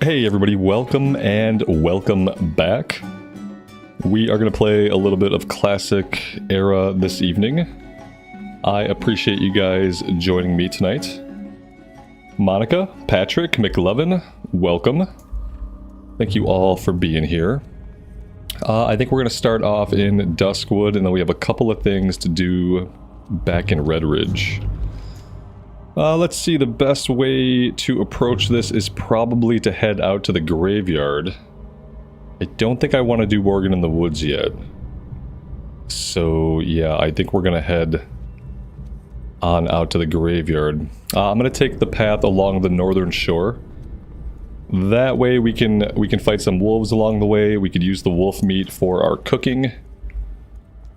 Hey everybody, welcome and welcome back. We are going to play a little bit of Classic Era this evening. I appreciate you guys joining me tonight. Monica, Patrick, McLovin, welcome. Thank you all for being here. I think we're going to start off in Duskwood, and then we have a couple of things to do back in Redridge. Let's see, the best way to approach this is probably to head out to the graveyard. I don't think I want to do Worgen in the Woods yet. So yeah, I think we're going to head on out to the graveyard. I'm going to take the path along the northern shore. That way we can fight some wolves along the way. We could use the wolf meat for our cooking.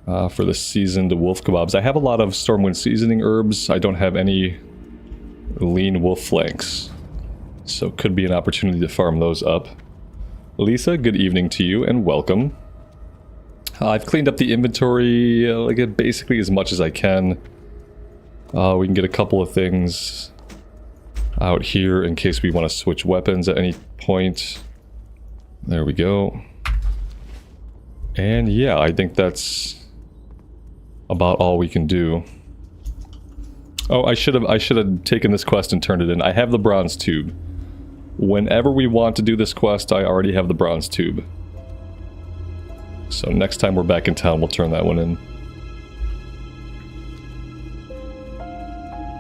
For the seasoned wolf kebabs. I have a lot of Stormwind seasoning herbs. I don't have any lean wolf flanks, so could be an opportunity to farm those up. Lisa, good evening to you and welcome. I've cleaned up the inventory basically as much as I can. We can get a couple of things out here in case we want to switch weapons at any point. There we go. And yeah, I think that's about all we can do. Oh, I should have taken this quest and turned it in. I have the bronze tube. Whenever we want to do this quest, I already have the bronze tube. So next time we're back in town, we'll turn that one in.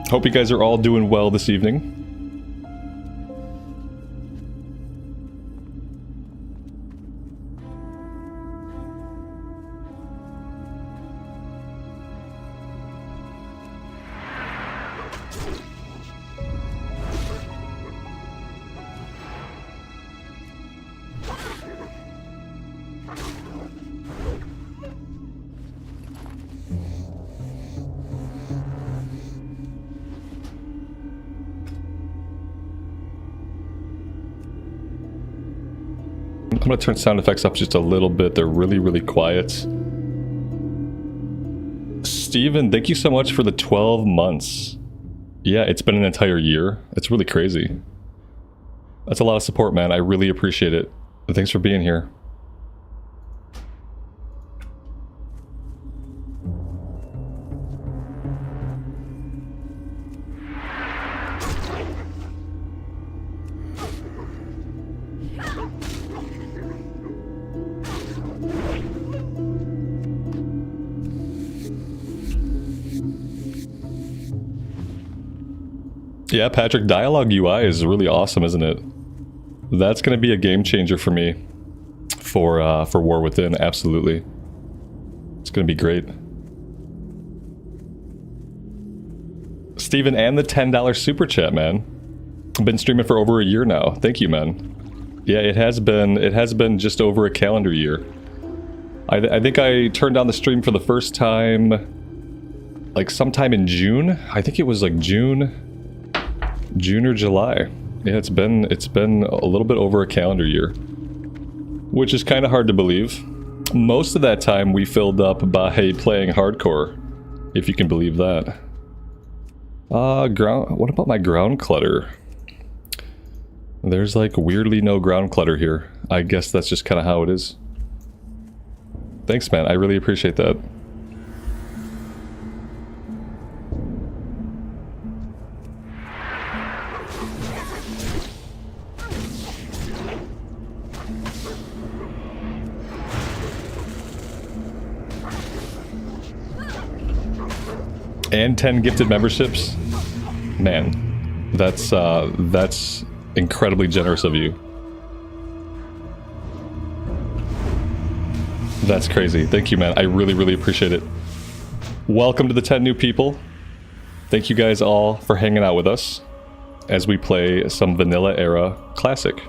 Hope you guys are all doing well this evening. I'm going to turn sound effects up just a little bit. They're really, really quiet. Steven, thank you so much for the 12 months. Yeah, it's been an entire year. It's really crazy. That's a lot of support, man. I really appreciate it. Thanks for being here. Yeah, Patrick, dialogue UI is really awesome, isn't it? That's going to be a game changer for me for War Within, absolutely. It's going to be great. Steven, and the $10 super chat, man. I've been streaming for over a year now. Thank you, man. Yeah, it has been just over a calendar year. I think I turned on the stream for the first time like sometime in June. I think it was like June or July. Yeah, it's been a little bit over a calendar year, which is kind of hard to believe. Most of that time we filled up by playing hardcore, if you can believe that. What about my ground clutter? There's like weirdly no ground clutter here. I guess that's just kind of how it is. Thanks, man. I really appreciate that. And 10 gifted memberships? Man, that's incredibly generous of you. That's crazy. Thank you, man. I really, really appreciate it. Welcome to the 10 new people. Thank you guys all for hanging out with us as we play some Vanilla Era Classic.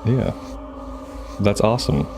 Yeah. That's awesome.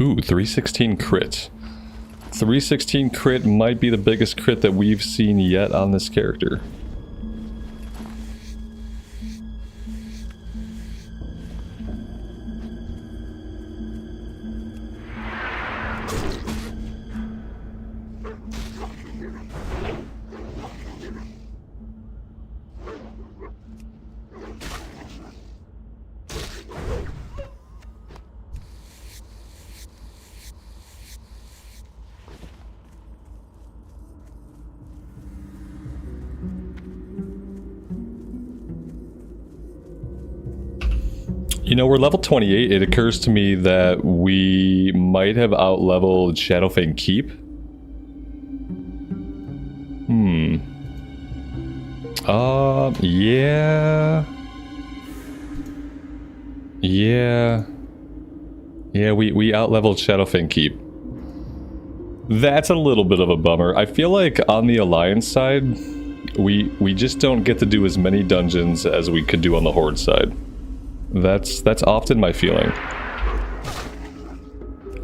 Ooh, 316 crit. 316 crit might be the biggest crit that we've seen yet on this character. You know, we're level 28. It occurs to me that we might have out-leveled Shadowfang Keep. Yeah. Yeah, we out-leveled Shadowfang Keep. That's a little bit of a bummer. I feel like on the Alliance side, we just don't get to do as many dungeons as we could do on the Horde side. That's often my feeling.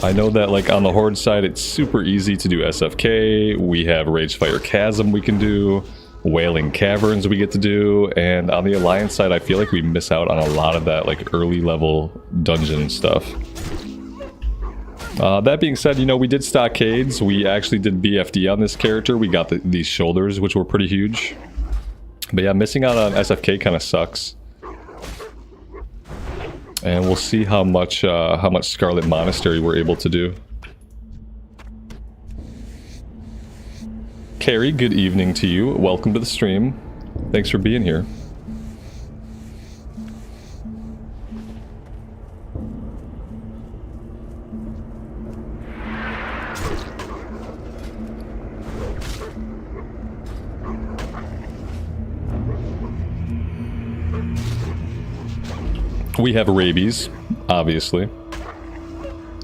I know that like on the Horde side it's super easy to do SFK, we have Ragefire Chasm we can do, Wailing Caverns we get to do, and on the Alliance side I feel like we miss out on a lot of that like early level dungeon stuff. That being said, you know, we did Stockades, we actually did BFD on this character, we got these shoulders which were pretty huge. But yeah, missing out on SFK kind of sucks. And we'll see how much Scarlet Monastery we're able to do. Carrie, good evening to you. Welcome to the stream. Thanks for being here. We have rabies, obviously.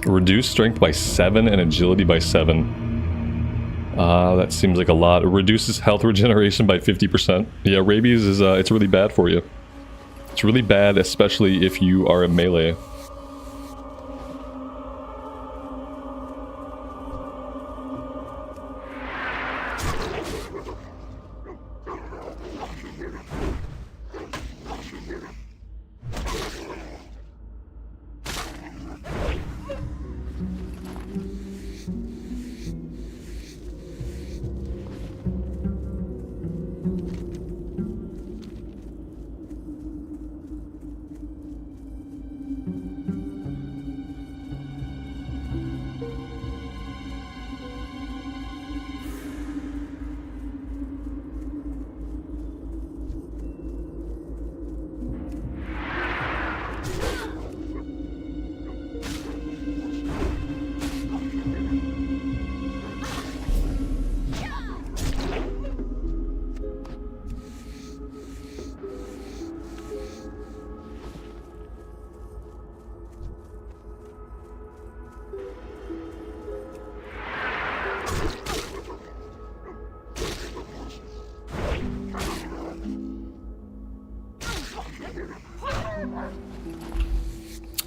Reduce strength by 7 and agility by 7. That seems like a lot. It reduces health regeneration by 50%. Yeah, rabies is, it's really bad for you. It's really bad, especially if you are a melee.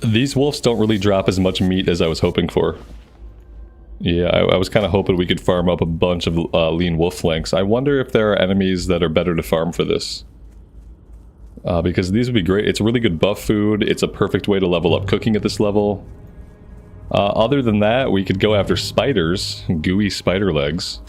These wolves don't really drop as much meat as I was hoping for. Yeah, I was kind of hoping we could farm up a bunch of lean wolf flanks. I wonder if there are enemies that are better to farm for this. Because these would be great. It's really good buff food. It's a perfect way to level up cooking at this level. Other than that, we could go after spiders. Gooey spider legs.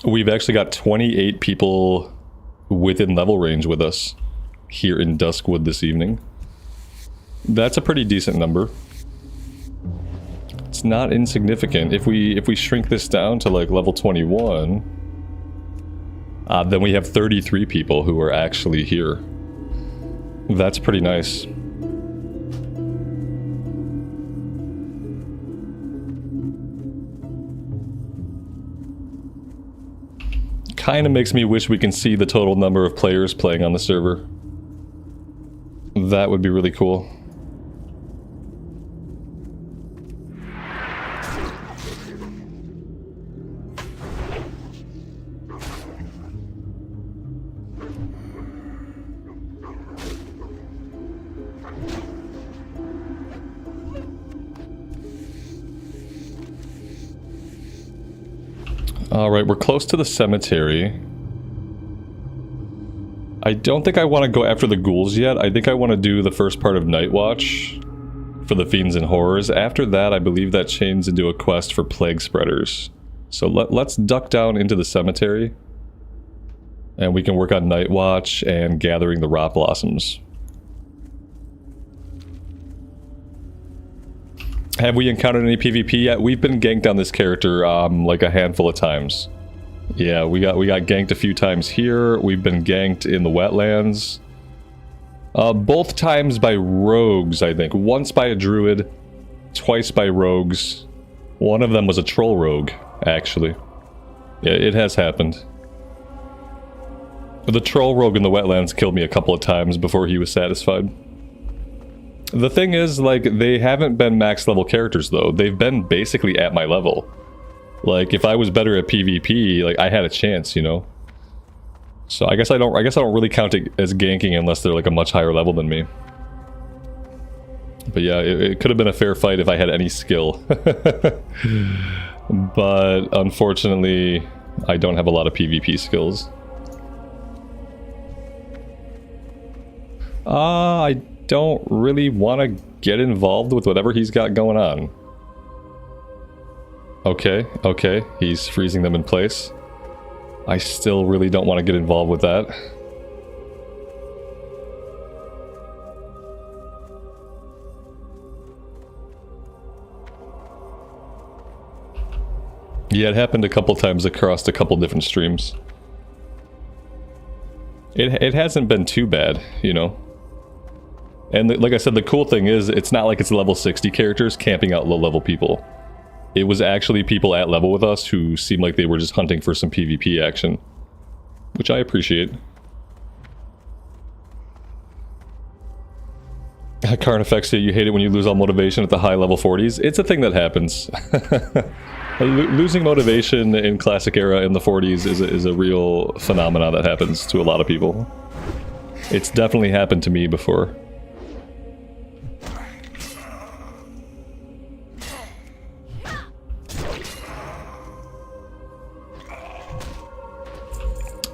We've actually got 28 people within level range with us here in Duskwood this evening. That's a pretty decent number. It's not insignificant. If we shrink this down to like level 21, then we have 33 people who are actually here. That's pretty nice. Kind of makes me wish we can see the total number of players playing on the server. That would be really cool. Alright, we're close to the cemetery. I don't think I want to go after the ghouls yet. I think I want to do the first part of Night Watch for the Fiends and Horrors. After that, I believe that chains into a quest for Plague Spreaders. So let's duck down into the cemetery. And we can work on Night Watch and gathering the Rot Blossoms. Have we encountered any PvP yet? We've been ganked on this character like a handful of times. Yeah, we got ganked a few times here. We've been ganked in the wetlands. Both times by rogues, I think. Once by a druid, twice by rogues. One of them was a troll rogue, actually. Yeah, it has happened. The troll rogue in the wetlands killed me a couple of times before he was satisfied. The thing is, like, they haven't been max level characters, though. They've been basically at my level. Like, if I was better at PvP, like, I had a chance, you know? So I guess I don't really count it as ganking unless they're, like, a much higher level than me. But yeah, it could have been a fair fight if I had any skill. But, unfortunately, I don't have a lot of PvP skills. I don't really want to get involved with whatever he's got going on. Okay, he's freezing them in place. I still really don't want to get involved with that. Yeah, it happened a couple times across a couple different streams. It hasn't been too bad, you know? And like I said, the cool thing is, it's not like it's level 60 characters camping out low-level people. It was actually people at level with us who seemed like they were just hunting for some PvP action. Which I appreciate. Carnifexia, you hate it when you lose all motivation at the high level 40s. It's a thing that happens. Losing motivation in Classic Era in the 40s is a real phenomenon that happens to a lot of people. It's definitely happened to me before.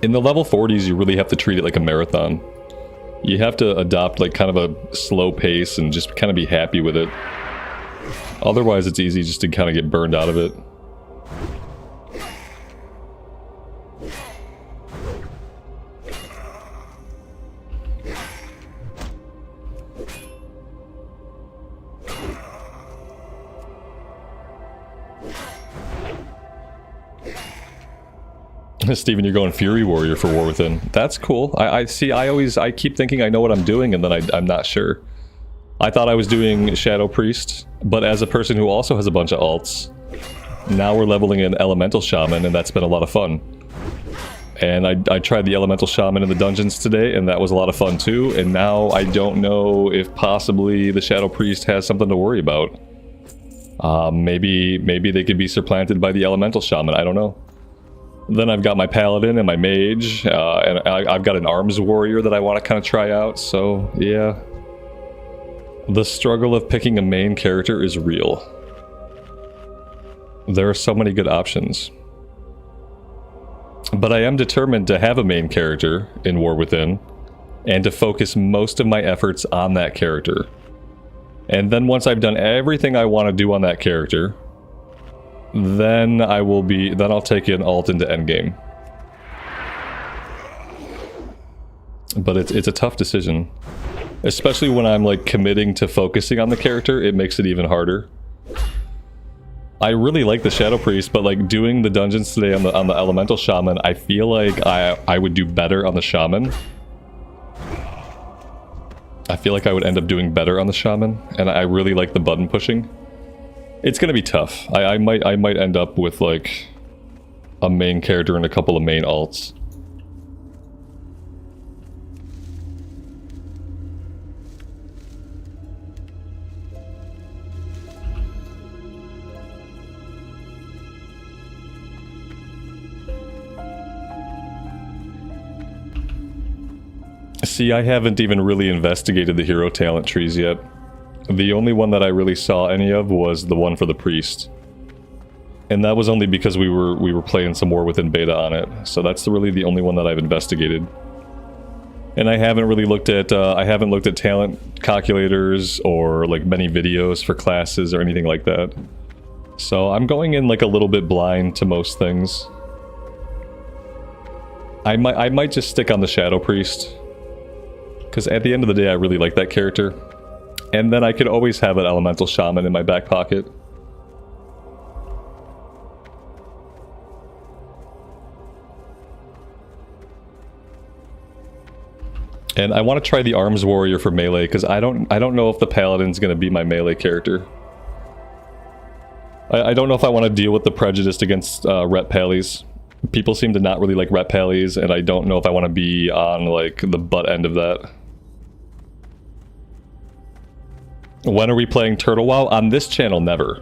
In the level 40s, you really have to treat it like a marathon. You have to adopt like kind of a slow pace and just kind of be happy with it. Otherwise, it's easy just to kind of get burned out of it. Steven, you're going Fury Warrior for War Within. That's cool. I keep thinking I know what I'm doing, and then I'm not sure. I thought I was doing Shadow Priest, but as a person who also has a bunch of alts, now we're leveling an Elemental Shaman, and that's been a lot of fun. And I tried the Elemental Shaman in the dungeons today, and that was a lot of fun too, and now I don't know if possibly the Shadow Priest has something to worry about. Maybe they could be supplanted by the Elemental Shaman, I don't know. Then I've got my Paladin and my Mage, and I've got an Arms Warrior that I want to kind of try out, so yeah. The struggle of picking a main character is real. There are so many good options. But I am determined to have a main character in War Within, and to focus most of my efforts on that character. And then once I've done everything I want to do on that character, then I'll take an alt into endgame. But it's a tough decision. Especially when I'm like committing to focusing on the character, it makes it even harder. I really like the Shadow Priest, but like doing the dungeons today on the Elemental Shaman, I feel like I would do better on the Shaman. I feel like I would end up doing better on the Shaman, and I really like the button pushing. It's gonna be tough. I might end up with like a main character and a couple of main alts. See, I haven't even really investigated the hero talent trees yet. The only one that I really saw any of was the one for the priest. And that was only because we were playing some more within beta on it. So that's really the only one that I've investigated. And I haven't really looked at talent calculators or like many videos for classes or anything like that. So I'm going in like a little bit blind to most things. I might just stick on the Shadow Priest. Because at the end of the day, I really like that character. And then I could always have an Elemental Shaman in my back pocket. And I want to try the Arms Warrior for melee, because I don't know if the Paladin's going to be my melee character. I don't know if I want to deal with the prejudice against Rep Pallies. People seem to not really like Rep Pallies, and I don't know if I want to be on like the butt end of that. When are we playing Turtle WoW? On this channel, never.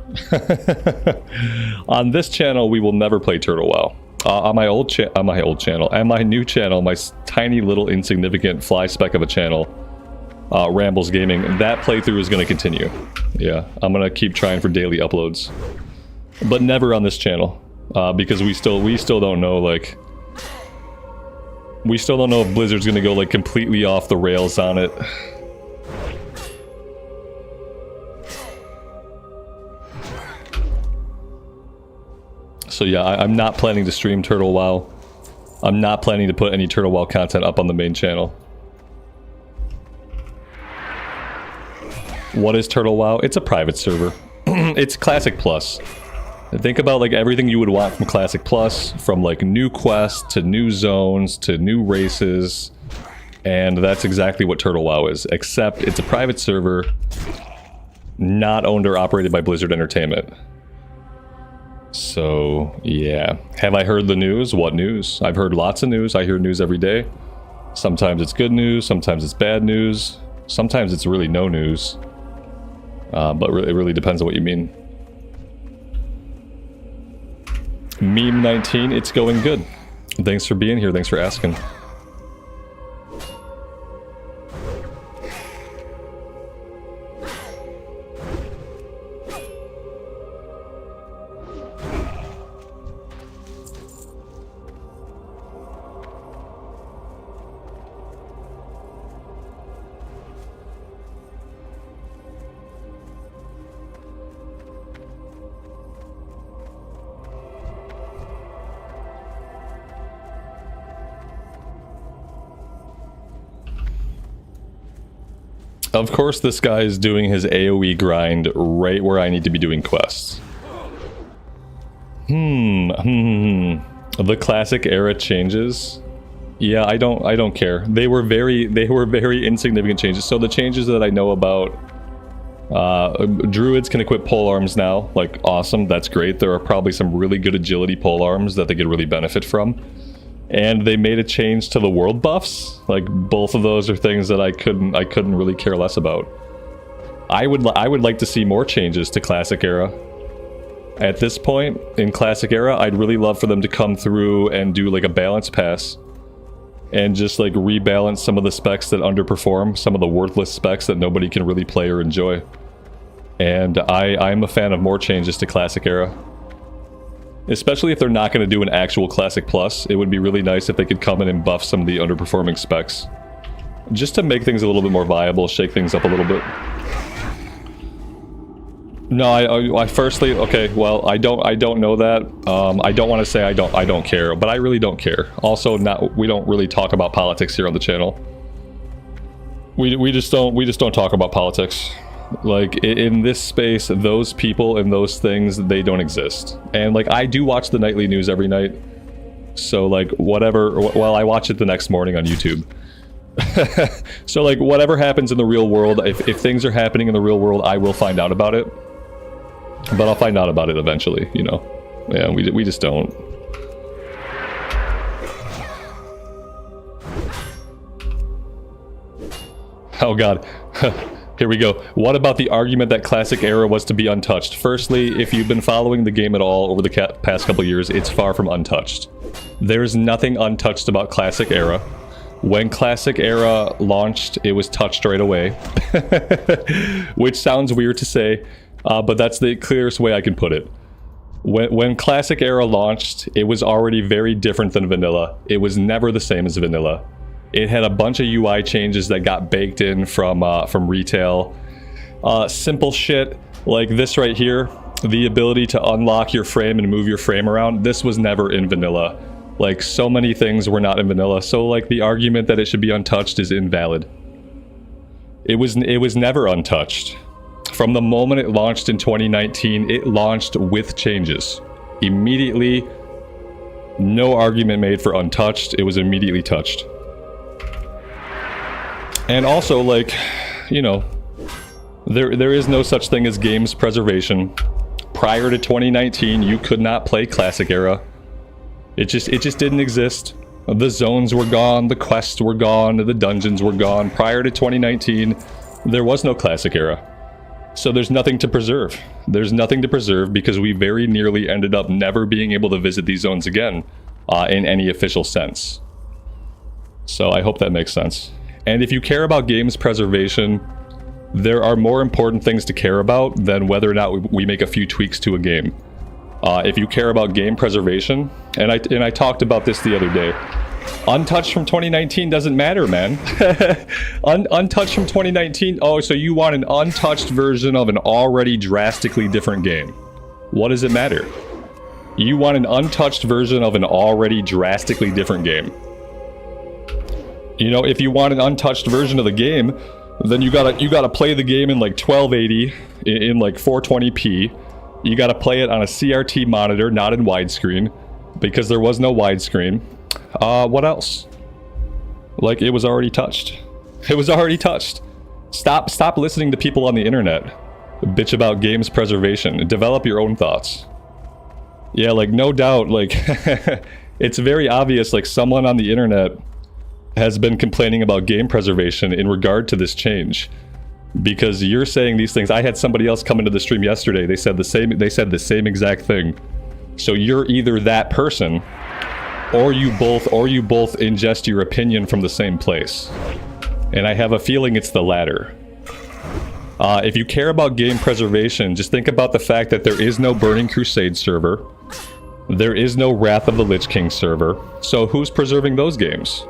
On this channel, we will never play Turtle WoW. On my old channel, and my new channel, my tiny little insignificant fly speck of a channel, Rambles Gaming, that playthrough is going to continue. Yeah, I'm going to keep trying for daily uploads. But never on this channel, because we still don't know, like... We still don't know if Blizzard's going to go, like, completely off the rails on it. So yeah, I'm not planning to stream Turtle WoW. I'm not planning to put any Turtle WoW content up on the main channel. What is Turtle WoW? It's a private server. It's Classic Plus. Think about like everything you would want from Classic Plus, from like new quests to new zones to new races, and that's exactly what Turtle WoW is, except it's a private server, not owned or operated by Blizzard Entertainment. So, yeah. Have I heard the news? What news? I've heard lots of news. I hear news every day. Sometimes it's good news, sometimes it's bad news, sometimes it's really no news. But it really depends on what you mean. Meme 19, it's going good. Thanks for being here, thanks for asking. Of course, this guy is doing his AoE grind right where I need to be doing quests. The classic era changes. Yeah, I don't care. They were very insignificant changes. So the changes that I know about, druids can equip polearms now. Like, awesome, that's great. There are probably some really good agility polearms that they could really benefit from. And they made a change to the world buffs. Like, both of those are things that I couldn't really care less about. I would like to see more changes to Classic Era. At this point in Classic Era, I'd really love for them to come through and do like a balance pass and just like rebalance some of the specs that underperform, some of the worthless specs that nobody can really play or enjoy. And I'm a fan of more changes to Classic Era. Especially if they're not going to do an actual Classic Plus, it would be really nice if they could come in and buff some of the underperforming specs. Just to make things a little bit more viable, shake things up a little bit. No, I firstly, okay, well, I don't know that. I don't want to say I don't care, but I really don't care. Also, we don't really talk about politics here on the channel. We just don't talk about politics. Like, in this space, those people and those things, they don't exist. And like, I do watch the nightly news every night. So like, whatever, well, I watch it the next morning on YouTube. So like, whatever happens in the real world, if things are happening in the real world, I will find out about it. But I'll find out about it eventually, you know. Yeah, we just don't. Oh god. Here we go. What about the argument that Classic Era was to be untouched? Firstly, if you've been following the game at all over the past couple years, it's far from untouched. There's nothing untouched about Classic Era. When Classic Era launched, it was touched right away. Which sounds weird to say, but that's the clearest way I can put it. When Classic Era launched, it was already very different than vanilla. It was never the same as vanilla. It had a bunch of UI changes that got baked in from retail. Simple shit like this right here, the ability to unlock your frame and move your frame around. This was never in vanilla. Like, so many things were not in vanilla. So like, the argument that it should be untouched is invalid. It was never untouched. From the moment it launched in 2019, it launched with changes. Immediately, no argument made for untouched. It was immediately touched. And also, like, you know, there is no such thing as games preservation. Prior to 2019, you could not play Classic Era. It just didn't exist. The zones were gone, the quests were gone, the dungeons were gone. Prior to 2019, there was no Classic Era. So there's nothing to preserve. There's nothing to preserve because we very nearly ended up never being able to visit these zones again in any official sense. So I hope that makes sense. And if you care about games preservation, there are more important things to care about than whether or not we make a few tweaks to a game. If you care about game preservation, and I talked about this the other day, untouched from 2019 doesn't matter, man. Untouched from 2019, oh, so you want an untouched version of an already drastically different game. What does it matter? You want an untouched version of an already drastically different game. You know, if you want an untouched version of the game, then you gotta play the game in like 1280 in like 420p. You gotta play it on a CRT monitor, not in widescreen, because there was no widescreen. What else? Like, it was already touched. It was already touched. Stop listening to people on the internet bitch about games preservation. Develop your own thoughts. Yeah, like, no doubt, like, it's very obvious, like, someone on the internet has been complaining about game preservation in regard to this change, because you're saying these things. I had somebody else come into the stream yesterday. They said the same exact thing. So you're either that person, or you both ingest your opinion from the same place. And I have a feeling it's the latter. If you care about game preservation, just think about the fact that there is no Burning Crusade server. There is no Wrath of the Lich King server. So who's preserving those games?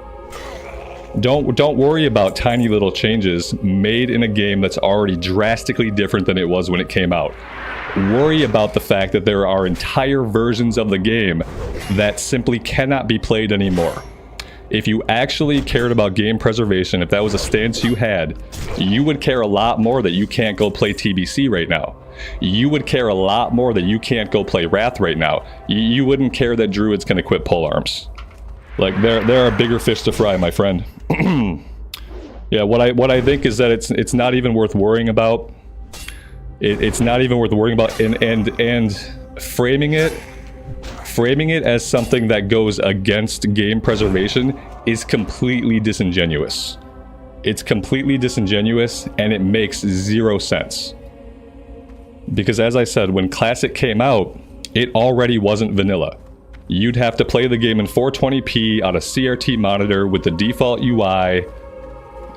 Don't worry about tiny little changes made in a game that's already drastically different than it was when it came out. Worry about the fact that there are entire versions of the game that simply cannot be played anymore. If you actually cared about game preservation, if that was a stance you had, you would care a lot more that you can't go play TBC right now. You would care a lot more that you can't go play Wrath right now. You wouldn't care that Druid's gonna quit polearms. Like, there are bigger fish to fry, my friend. Yeah, what I think is that it's not even worth worrying about. It's not even worth worrying about, and framing it as something that goes against game preservation is completely disingenuous. It's completely disingenuous, and it makes zero sense. Because as I said, when Classic came out, it already wasn't vanilla. You'd have to play the game in 420p on a CRT monitor with the default UI.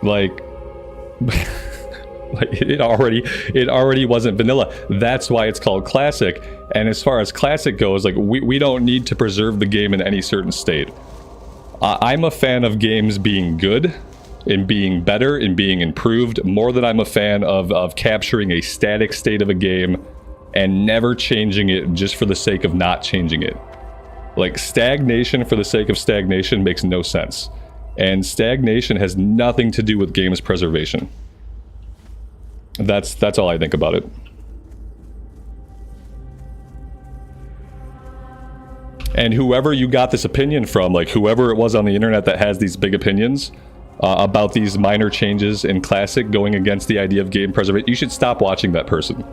Like, it already wasn't vanilla. That's why it's called Classic. And as far as Classic goes, like, we don't need to preserve the game in any certain state. I'm a fan of games being good and being better and being improved more than I'm a fan of capturing a static state of a game and never changing it just for the sake of not changing it. Like, stagnation for the sake of stagnation makes no sense. And stagnation has nothing to do with games preservation. That's all I think about it. And whoever you got this opinion from, like whoever it was on the internet that has these big opinions about these minor changes in Classic going against the idea of game preservation, you should stop watching that person.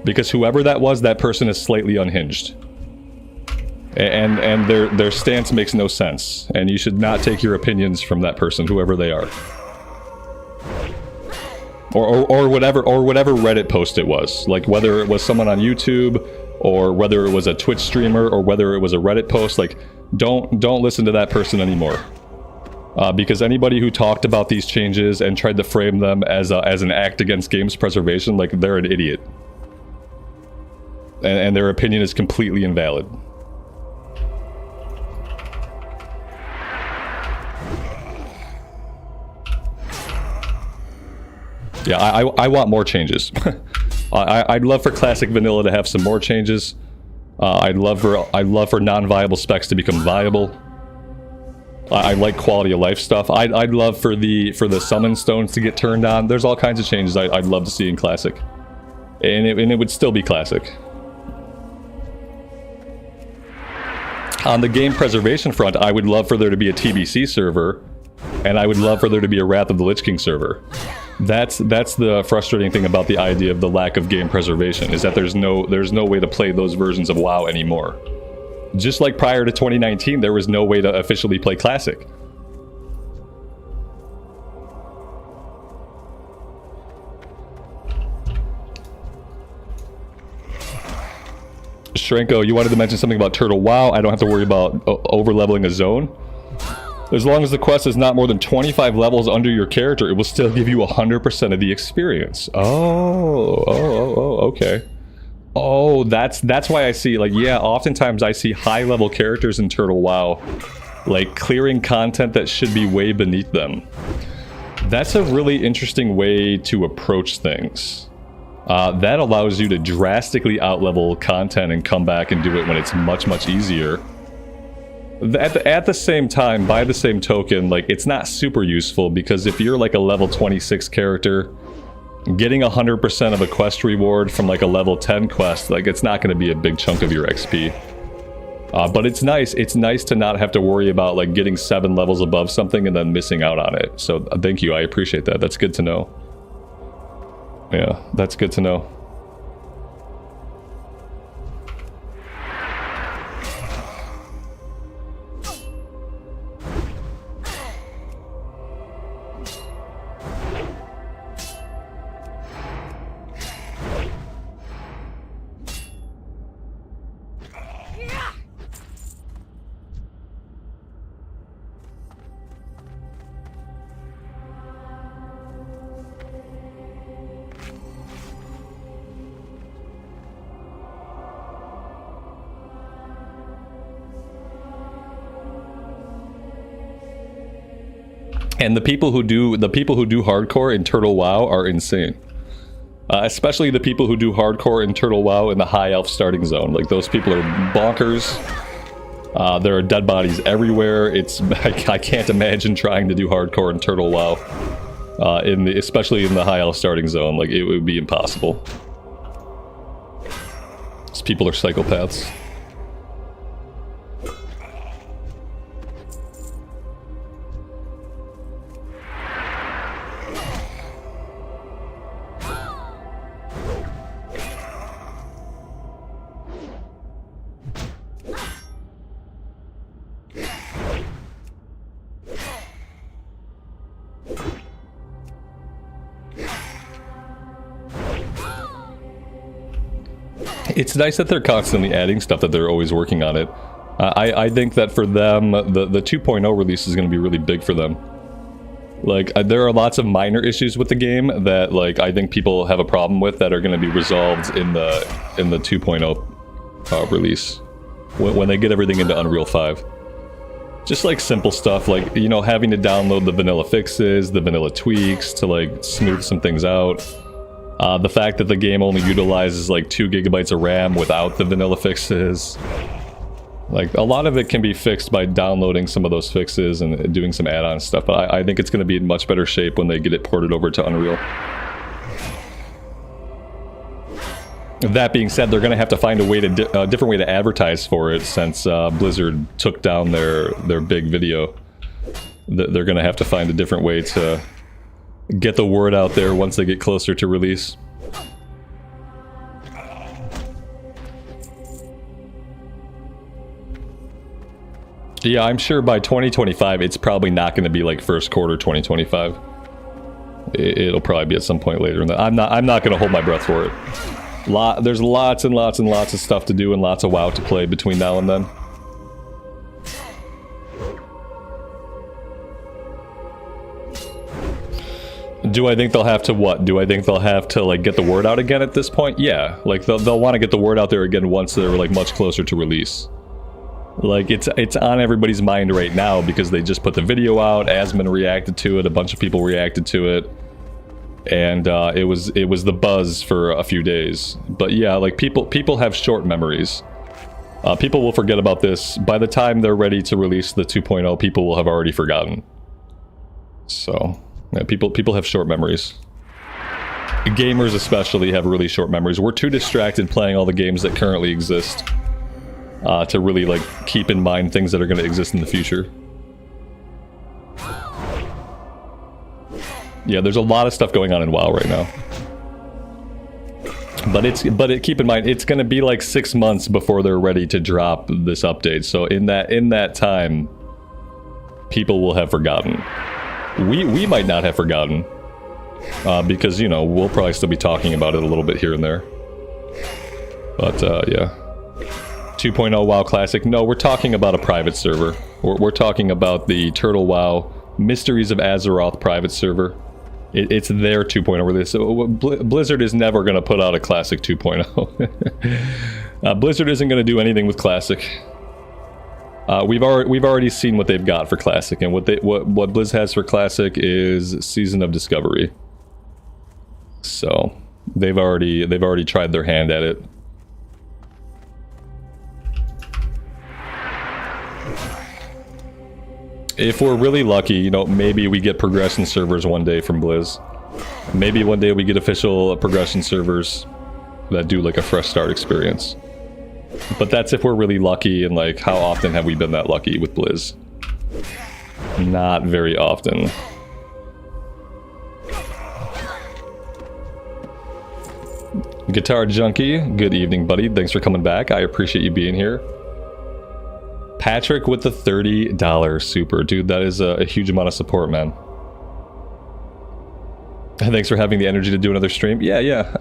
Because whoever that was, that person is slightly unhinged. And their stance makes no sense. And you should not take your opinions from that person, whoever they are. Or whatever Reddit post it was. Like whether it was someone on YouTube, or whether it was a Twitch streamer, or whether it was a Reddit post, like don't listen to that person anymore. Because anybody who talked about these changes and tried to frame them as an act against games preservation, like they're an idiot. And their opinion is completely invalid. Yeah, I want more changes. I'd love for Classic Vanilla to have some more changes. I'd love for non-viable specs to become viable. I like quality of life stuff. I'd love for the summon stones to get turned on. There's all kinds of changes I'd love to see in Classic, and it would still be Classic. On the game preservation front, I would love for there to be a TBC server, and I would love for there to be a Wrath of the Lich King server. That's the frustrating thing about the idea of the lack of game preservation, is that there's no way to play those versions of WoW anymore. Just like prior to 2019, there was no way to officially play Classic. Shrenko, you wanted to mention something about Turtle WoW. I don't have to worry about over-leveling a zone. As long as the quest is not more than 25 levels under your character, it will still give you 100% of the experience. Oh, okay. Oh, that's why I see, like, yeah, oftentimes I see high-level characters in Turtle WoW, like, clearing content that should be way beneath them. That's a really interesting way to approach things. That allows you to drastically outlevel content and come back and do it when it's much, much easier. At the same time, by the same token, like, it's not super useful, because if you're like a level 26 character, getting 100% of a quest reward from like a level 10 quest, like, it's not going to be a big chunk of your XP. But it's nice to not have to worry about like getting 7 levels above something and then missing out on it. So thank you, I appreciate that. That's good to know. Yeah, that's good to know. And the people who do hardcore in Turtle WoW are insane. Especially the people who do hardcore in Turtle WoW in the High Elf starting zone. Like, those people are bonkers. There are dead bodies everywhere. I can't imagine trying to do hardcore in Turtle WoW, especially in the High Elf starting zone. Like, it would be impossible. These people are psychopaths. It's nice that they're constantly adding stuff, that they're always working on it. I think that for them, the 2.0 release is going to be really big for them. Like, there are lots of minor issues with the game that, like, I think people have a problem with that are going to be resolved in the 2.0 release. When they get everything into Unreal 5. Just like simple stuff, like, you know, having to download the vanilla fixes, the vanilla tweaks to, like, smooth some things out. The fact that the game only utilizes like 2 gigabytes of RAM without the vanilla fixes. Like, a lot of it can be fixed by downloading some of those fixes and doing some add-on stuff, but I think it's going to be in much better shape when they get it ported over to Unreal. That being said, they're going to have to find a way to different way to advertise for it, since Blizzard took down their big video. They're going to have to find a different way to get the word out there once they get closer to release. Yeah, I'm sure by 2025, it's probably not going to be like first quarter 2025. It'll probably be at some point later. I'm not going to hold my breath for it. There's lots and lots and lots of stuff to do and lots of WoW to play between now and then. Do I think they'll have to what? Do I think they'll have to like get the word out again at this point? Yeah, like they'll want to get the word out there again once they're like much closer to release. Like it's on everybody's mind right now because they just put the video out. Asmon reacted to it. A bunch of people reacted to it. And it was the buzz for a few days. But yeah, like people have short memories. People will forget about this. By the time they're ready to release the 2.0, people will have already forgotten. So, yeah, people have short memories. Gamers especially have really short memories. We're too distracted playing all the games that currently exist to really like keep in mind things that are going to exist in the future. Yeah, there's a lot of stuff going on in WoW right now. But keep in mind, it's going to be like 6 months before they're ready to drop this update. So in that time, people will have forgotten. We might not have forgotten because, you know, we'll probably still be talking about it a little bit here and there. But yeah, 2.0 WoW Classic. No, we're talking about a private server. We're talking about the Turtle WoW Mysteries of Azeroth private server. It's their 2.0 release. So Blizzard is never going to put out a Classic 2.0. Blizzard isn't going to do anything with Classic. We've already seen what they've got for Classic, and what Blizz has for Classic is Season of Discovery. So they've already tried their hand at it. If we're really lucky, you know, maybe we get progression servers one day from Blizz. Maybe one day we get official progression servers that do like a fresh start experience. But that's if we're really lucky, and like, how often have we been that lucky with Blizz? Not very often. Guitar Junkie, good evening, buddy. Thanks for coming back. I appreciate you being here. Patrick with the $30 super. Dude, that is a huge amount of support, man. Thanks for having the energy to do another stream. Yeah.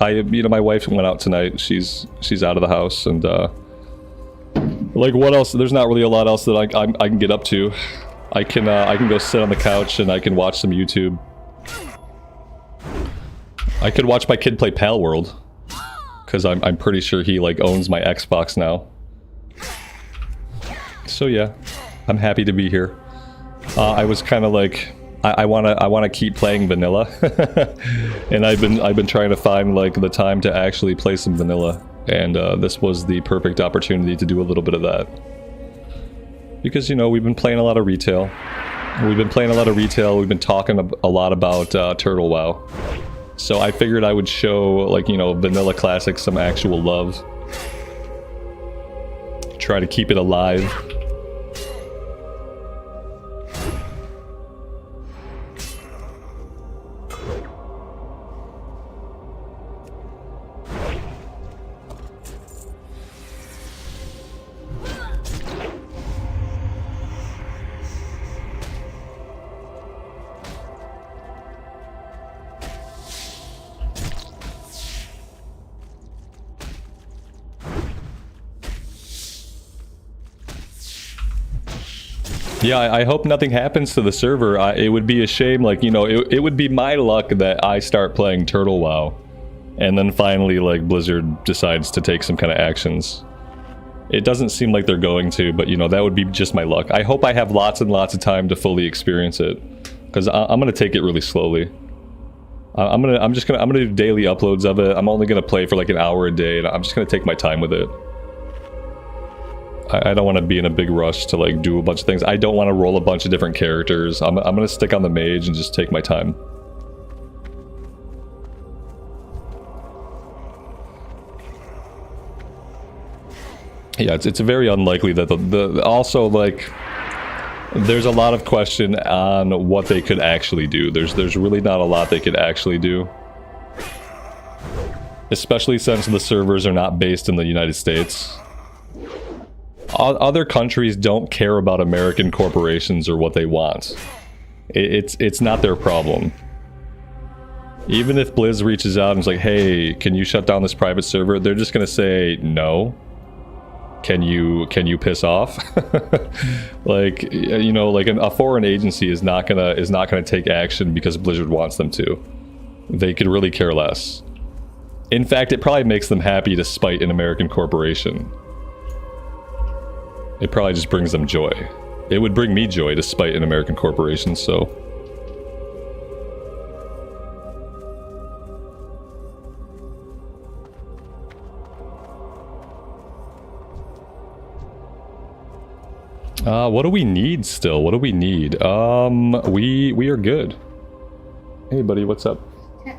You know, my wife went out tonight. She's out of the house, and like, what else? There's not really a lot else that I can get up to. I can go sit on the couch and I can watch some YouTube. I could watch my kid play Pal World, because I'm pretty sure he like owns my Xbox now. So yeah, I'm happy to be here. I was kind of like, I wanna keep playing vanilla, and I've been trying to find like the time to actually play some vanilla, and this was the perfect opportunity to do a little bit of that. Because, you know, we've been playing a lot of retail. We've been talking a lot about Turtle WoW. So I figured I would show, like, you know, Vanilla Classic some actual love. Try to keep it alive. Yeah, I hope nothing happens to the server. It would be a shame, like, you know, it would be my luck that I start playing Turtle WoW, and then finally, like, Blizzard decides to take some kind of actions. It doesn't seem like they're going to, but, you know, that would be just my luck. I hope I have lots and lots of time to fully experience it, because I'm going to take it really slowly. I'm gonna do daily uploads of it. I'm only gonna play for like an hour a day, and I'm just gonna take my time with it. I don't want to be in a big rush to like do a bunch of things. I don't want to roll a bunch of different characters. I'm gonna stick on the mage and just take my time. Yeah, it's very unlikely that also like there's a lot of question on what they could actually do. There's really not a lot they could actually do. Especially since the servers are not based in the United States. Other countries don't care about American corporations or what they want. It's not their problem. Even if Blizz reaches out and is like, hey, can you shut down this private server? They're just gonna say no. Can you piss off? Like, you know, like a foreign agency is not gonna take action because Blizzard wants them to. They could really care less. In fact, it probably makes them happy to spite an American corporation. It probably just brings them joy. It would bring me joy to spite an American corporation, so. What do we need still? What do we need? We are good. Hey buddy, what's up?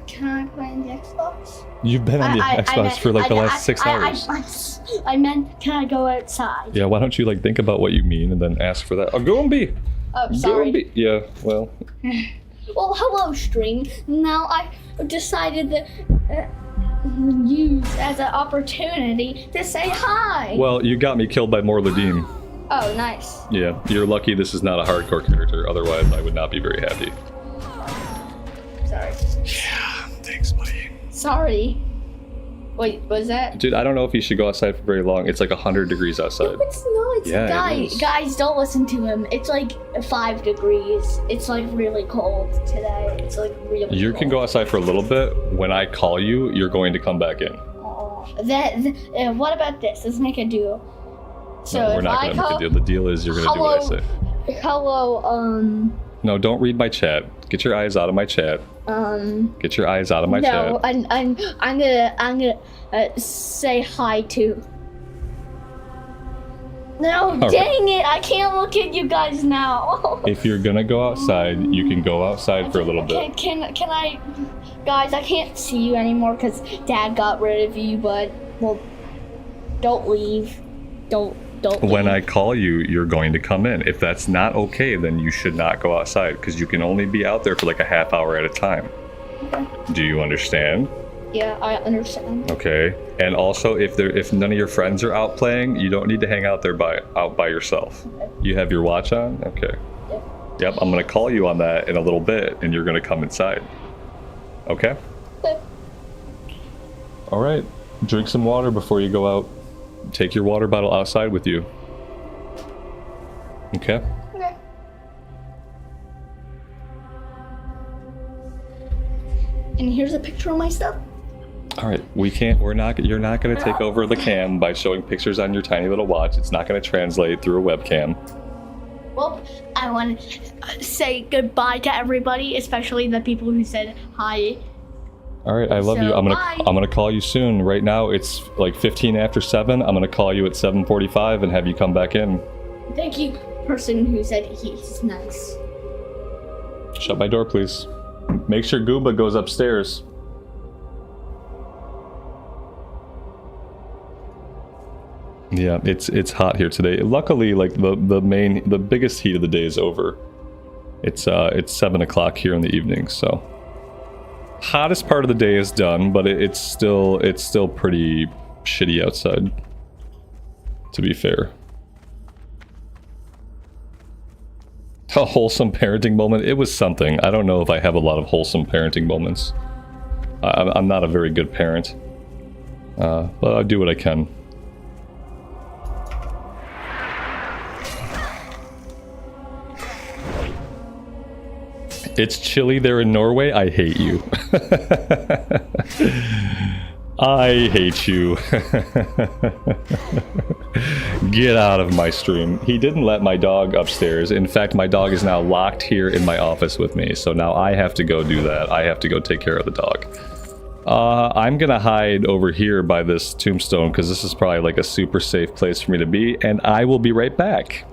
Can I play on the Xbox? You've been on the Xbox for like the last 6 hours. I meant, can I go outside? Yeah, why don't you like think about what you mean and then ask for that? Oh, go and be. Oh, sorry. Yeah, well. Well, hello, stream. Now I decided to use as an opportunity to say hi. Well, you got me killed by Morladim. Oh, nice. Yeah, you're lucky this is not a hardcore character. Otherwise, I would not be very happy. Sorry. Yeah, thanks, buddy. Sorry. Wait, was that? Dude, I don't know if you should go outside for very long. It's like 100 degrees outside. No, it's not. It's Yeah, guys, don't listen to him. It's like 5 degrees. It's like really cold today. It's like really cold. You can go outside for a little bit. When I call you, you're going to come back in. Oh, what about this? Let's make a deal. So No, we're not going to make a deal. The deal is you're going to do what I say. Hello, No, don't read my chat. Get your eyes out of my chat. Get your eyes out of my chat. No, I'm gonna say hi to. No, dang it! I can't look at you guys now. If you're gonna go outside, you can go outside for a little bit. Can I, guys? I can't see you anymore because Dad got rid of you. But well, don't leave. Don't. When I call you, you're going to come in. If that's not okay, then you should not go outside because you can only be out there for like a half hour at a time. Okay. Do you understand? Yeah, I understand. Okay. And also, if none of your friends are out playing, you don't need to hang out there out by yourself. Okay. You have your watch on? Okay. Yep, I'm gonna call you on that in a little bit, and you're gonna come inside. Okay? Okay. All right. Drink some water before you go out. Take your water bottle outside with you. Okay? Okay. And here's a picture of my stuff. All right, you're not going to take over the cam by showing pictures on your tiny little watch. It's not going to translate through a webcam. Well, I want to say goodbye to everybody, especially the people who said hi. All right, I love you. I'm gonna call you soon. Right now it's like 15 after 7. I'm gonna call you at 7:45 and have you come back in. Thank you, person who said he's nice. Shut my door, please. Make sure Goomba goes upstairs. Yeah, it's hot here today. Luckily, like the biggest heat of the day is over. It's 7 o'clock here in the evening, so hottest part of the day is done, but it's still pretty shitty outside, to be fair. A wholesome parenting moment. It was something. I don't know if I have a lot of wholesome parenting moments. I'm not a very good parent, but I do what I can. It's chilly there in Norway. I hate you. I hate you. Get out of my stream. He didn't let my dog upstairs. In fact, my dog is now locked here in my office with me. So now I have to go do that. I have to go take care of the dog. I'm gonna hide over here by this tombstone because this is probably like a super safe place for me to be. And I will be right back.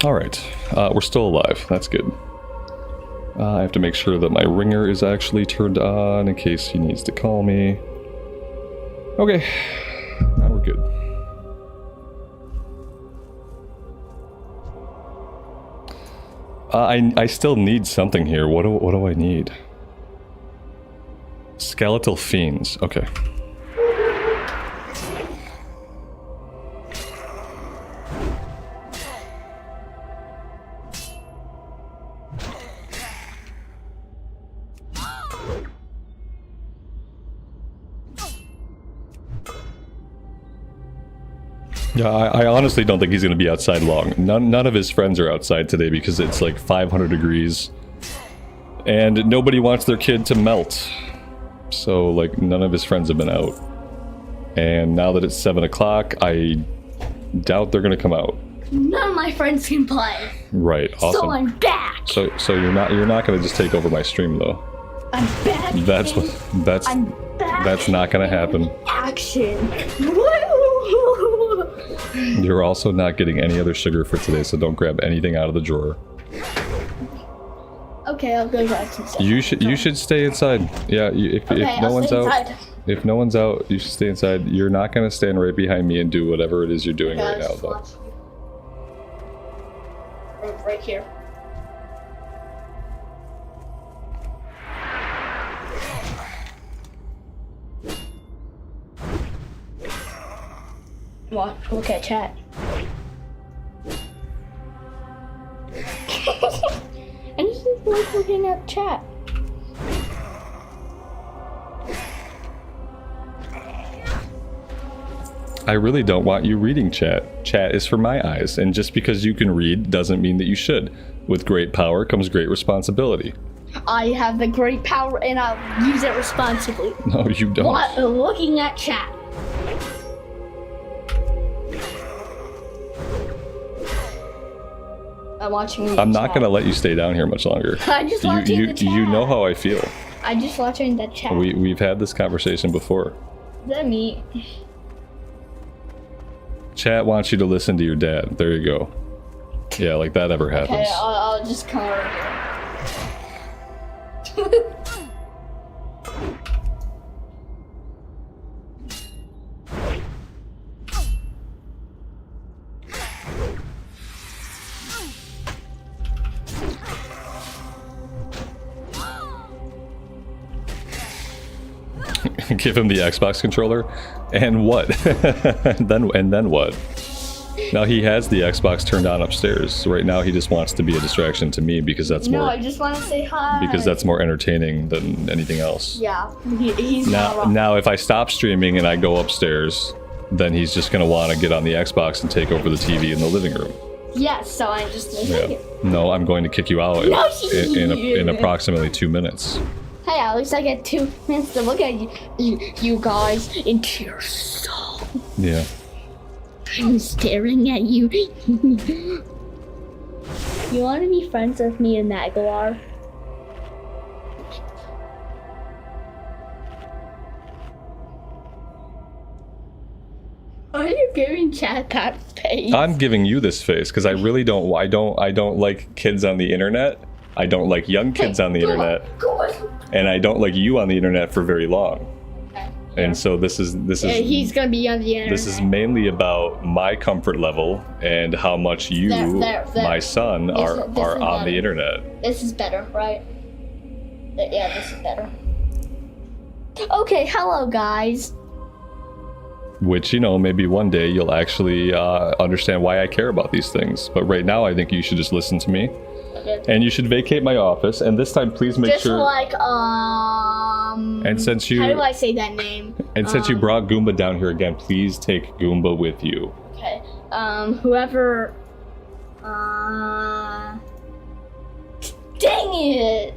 Alright, we're still alive. That's good. I have to make sure that my ringer is actually turned on in case he needs to call me. Okay, now we're good. I still need something here. What do I need? Skeletal fiends. Okay. Yeah, I honestly don't think he's going to be outside long. None of his friends are outside today because it's like 500 degrees. And nobody wants their kid to melt. So, like, none of his friends have been out. And now that it's 7 o'clock, I doubt they're going to come out. None of my friends can play. Right, awesome. So I'm back. So you're not going to just take over my stream, though. I'm back. That's not going to happen. Action. You're also not getting any other sugar for today, so don't grab anything out of the drawer. Okay, I'll go grab some stuff. You should stay inside. Yeah, if no one's out, if no one's out, you should stay inside. You're not gonna stand right behind me and do whatever it is you're doing right now, though. Right here. What? Look at chat. I just like looking at chat. I really don't want you reading chat. Chat is for my eyes, and just because you can read doesn't mean that you should. With great power comes great responsibility. I have the great power and I'll use it responsibly. No, you don't. What? Looking at chat. I'm watching. I'm not gonna let you stay down here much longer. I'm just watching the chat. You know how I feel. I'm just watching the chat. We've had this conversation before. Is that me? Chat wants you to listen to your dad. There you go. Yeah, like that ever happens. Okay, I'll just come over here. Give him the Xbox controller, and what? and then what? Now he has the Xbox turned on upstairs. So right now he just wants to be a distraction to me because that's more. No, I just want to say hi. Because that's more entertaining than anything else. Yeah, he's now. not wrong. Now, if I stop streaming and I go upstairs, then he's just gonna want to get on the Xbox and take over the TV in the living room. Yes, so I'm just Yeah. No, I'm going to kick you out in approximately 2 minutes. Hey Alex, I get 2 minutes to look at you guys into your soul. Yeah. I'm staring at you. You want to be friends with me and Naga? Are you giving chat that face? I'm giving you this face because I really don't. I don't like kids on the internet. I don't like young kids on the internet. Go on. And I don't like you on the internet for very long. Okay. And so this is he's gonna be on the internet. This is mainly about my comfort level and how much you, my son, are on the internet. This is better, right? Yeah, this is better. Okay, hello guys. Which, you know, maybe one day you'll actually understand why I care about these things. But right now, I think you should just listen to me. Okay. And you should vacate my office. And this time, please make sure. And since you. How do I say that name? And since you brought Goomba down here again, please take Goomba with you. Okay. Whoever. Dang it!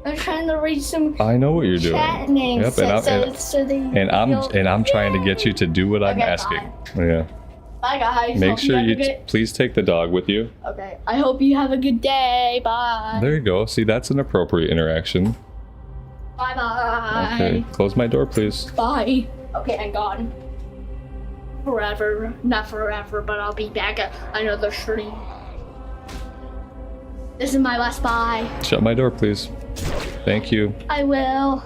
I'm trying to read some. I know what you're doing. Chat names. Yep, and I'm trying to get you to do what I'm asking. Bye. Yeah. Bye guys. Make sure you please take the dog with you. Okay. I hope you have a good day. Bye. There you go. See, that's an appropriate interaction. Bye bye. Okay. Close my door, please. Bye. Okay, I'm gone. Forever. Not forever, but I'll be back at another stream. This is my last bye. Shut my door, please. Thank you. I will.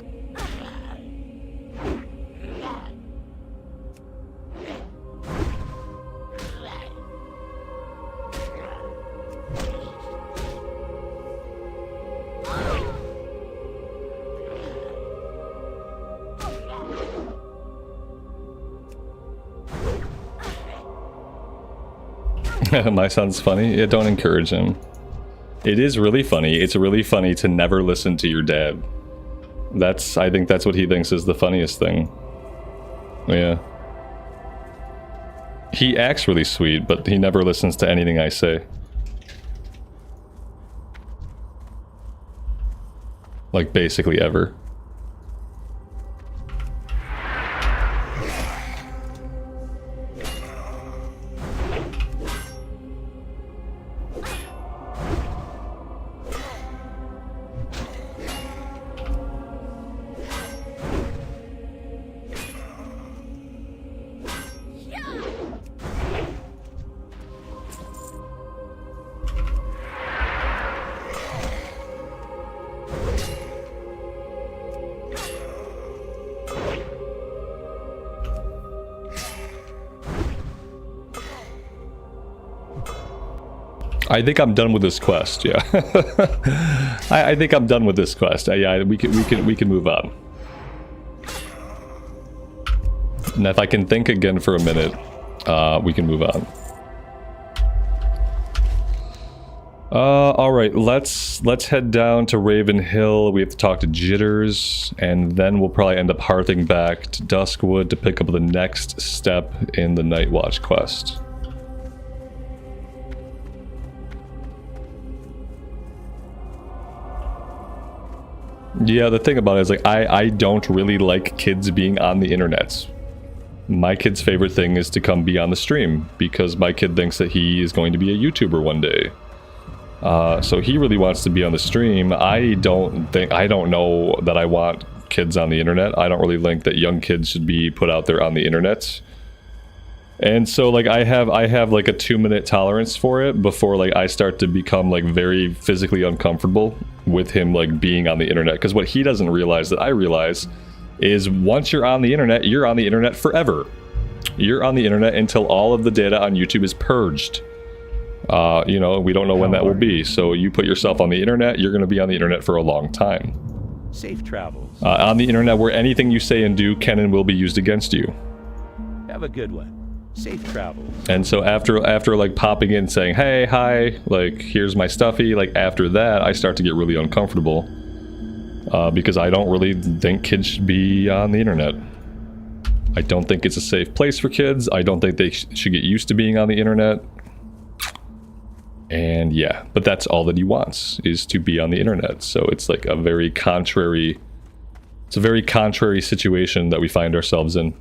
My son's funny. Yeah, don't encourage him. It is really funny. It's really funny to never listen to your dad. I think that's what he thinks is the funniest thing. Yeah. He acts really sweet, but he never listens to anything I say. Like, basically ever. I think I'm done with this quest. Yeah, I think I'm done with this quest. Yeah, we can move on. And if I can think again for a minute, we can move on. All right, let's head down to Raven Hill. We have to talk to Jitters, and then we'll probably end up hearthing back to Duskwood to pick up the next step in the Night Watch quest. Yeah, the thing about it is, like, I don't really like kids being on the internet. My kid's favorite thing is to come be on the stream, because my kid thinks that he is going to be a YouTuber one day. So he really wants to be on the stream. I don't know that I want kids on the internet. I don't really think that young kids should be put out there on the internet. And so, like, I have like a 2-minute tolerance for it before, like, I start to become, like, very physically uncomfortable with him, like, being on the internet. Because what he doesn't realize that I realize is once you're on the internet forever. You're on the internet until all of the data on YouTube is purged. You know, we don't know when that will be. So you put yourself on the internet, you're going to be on the internet for a long time. Safe travels. On the internet where anything you say and do can and will be used against you. Have a good one. Safe travels. And so after like popping in saying, hey, hi, like, here's my stuffy, like, after that, I start to get really uncomfortable. Because I don't really think kids should be on the internet. I don't think it's a safe place for kids. I don't think they should get used to being on the internet. And yeah, but that's all that he wants, is to be on the internet. So it's like a very contrary situation that we find ourselves in.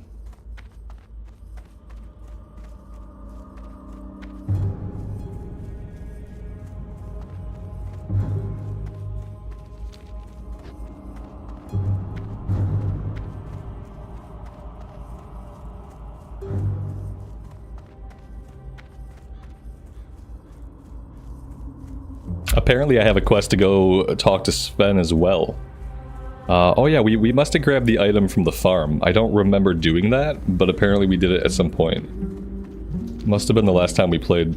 Apparently I have a quest to go talk to Sven as well. Oh yeah, we must have grabbed the item from the farm. I don't remember doing that, but apparently we did it at some point. Must have been the last time we played.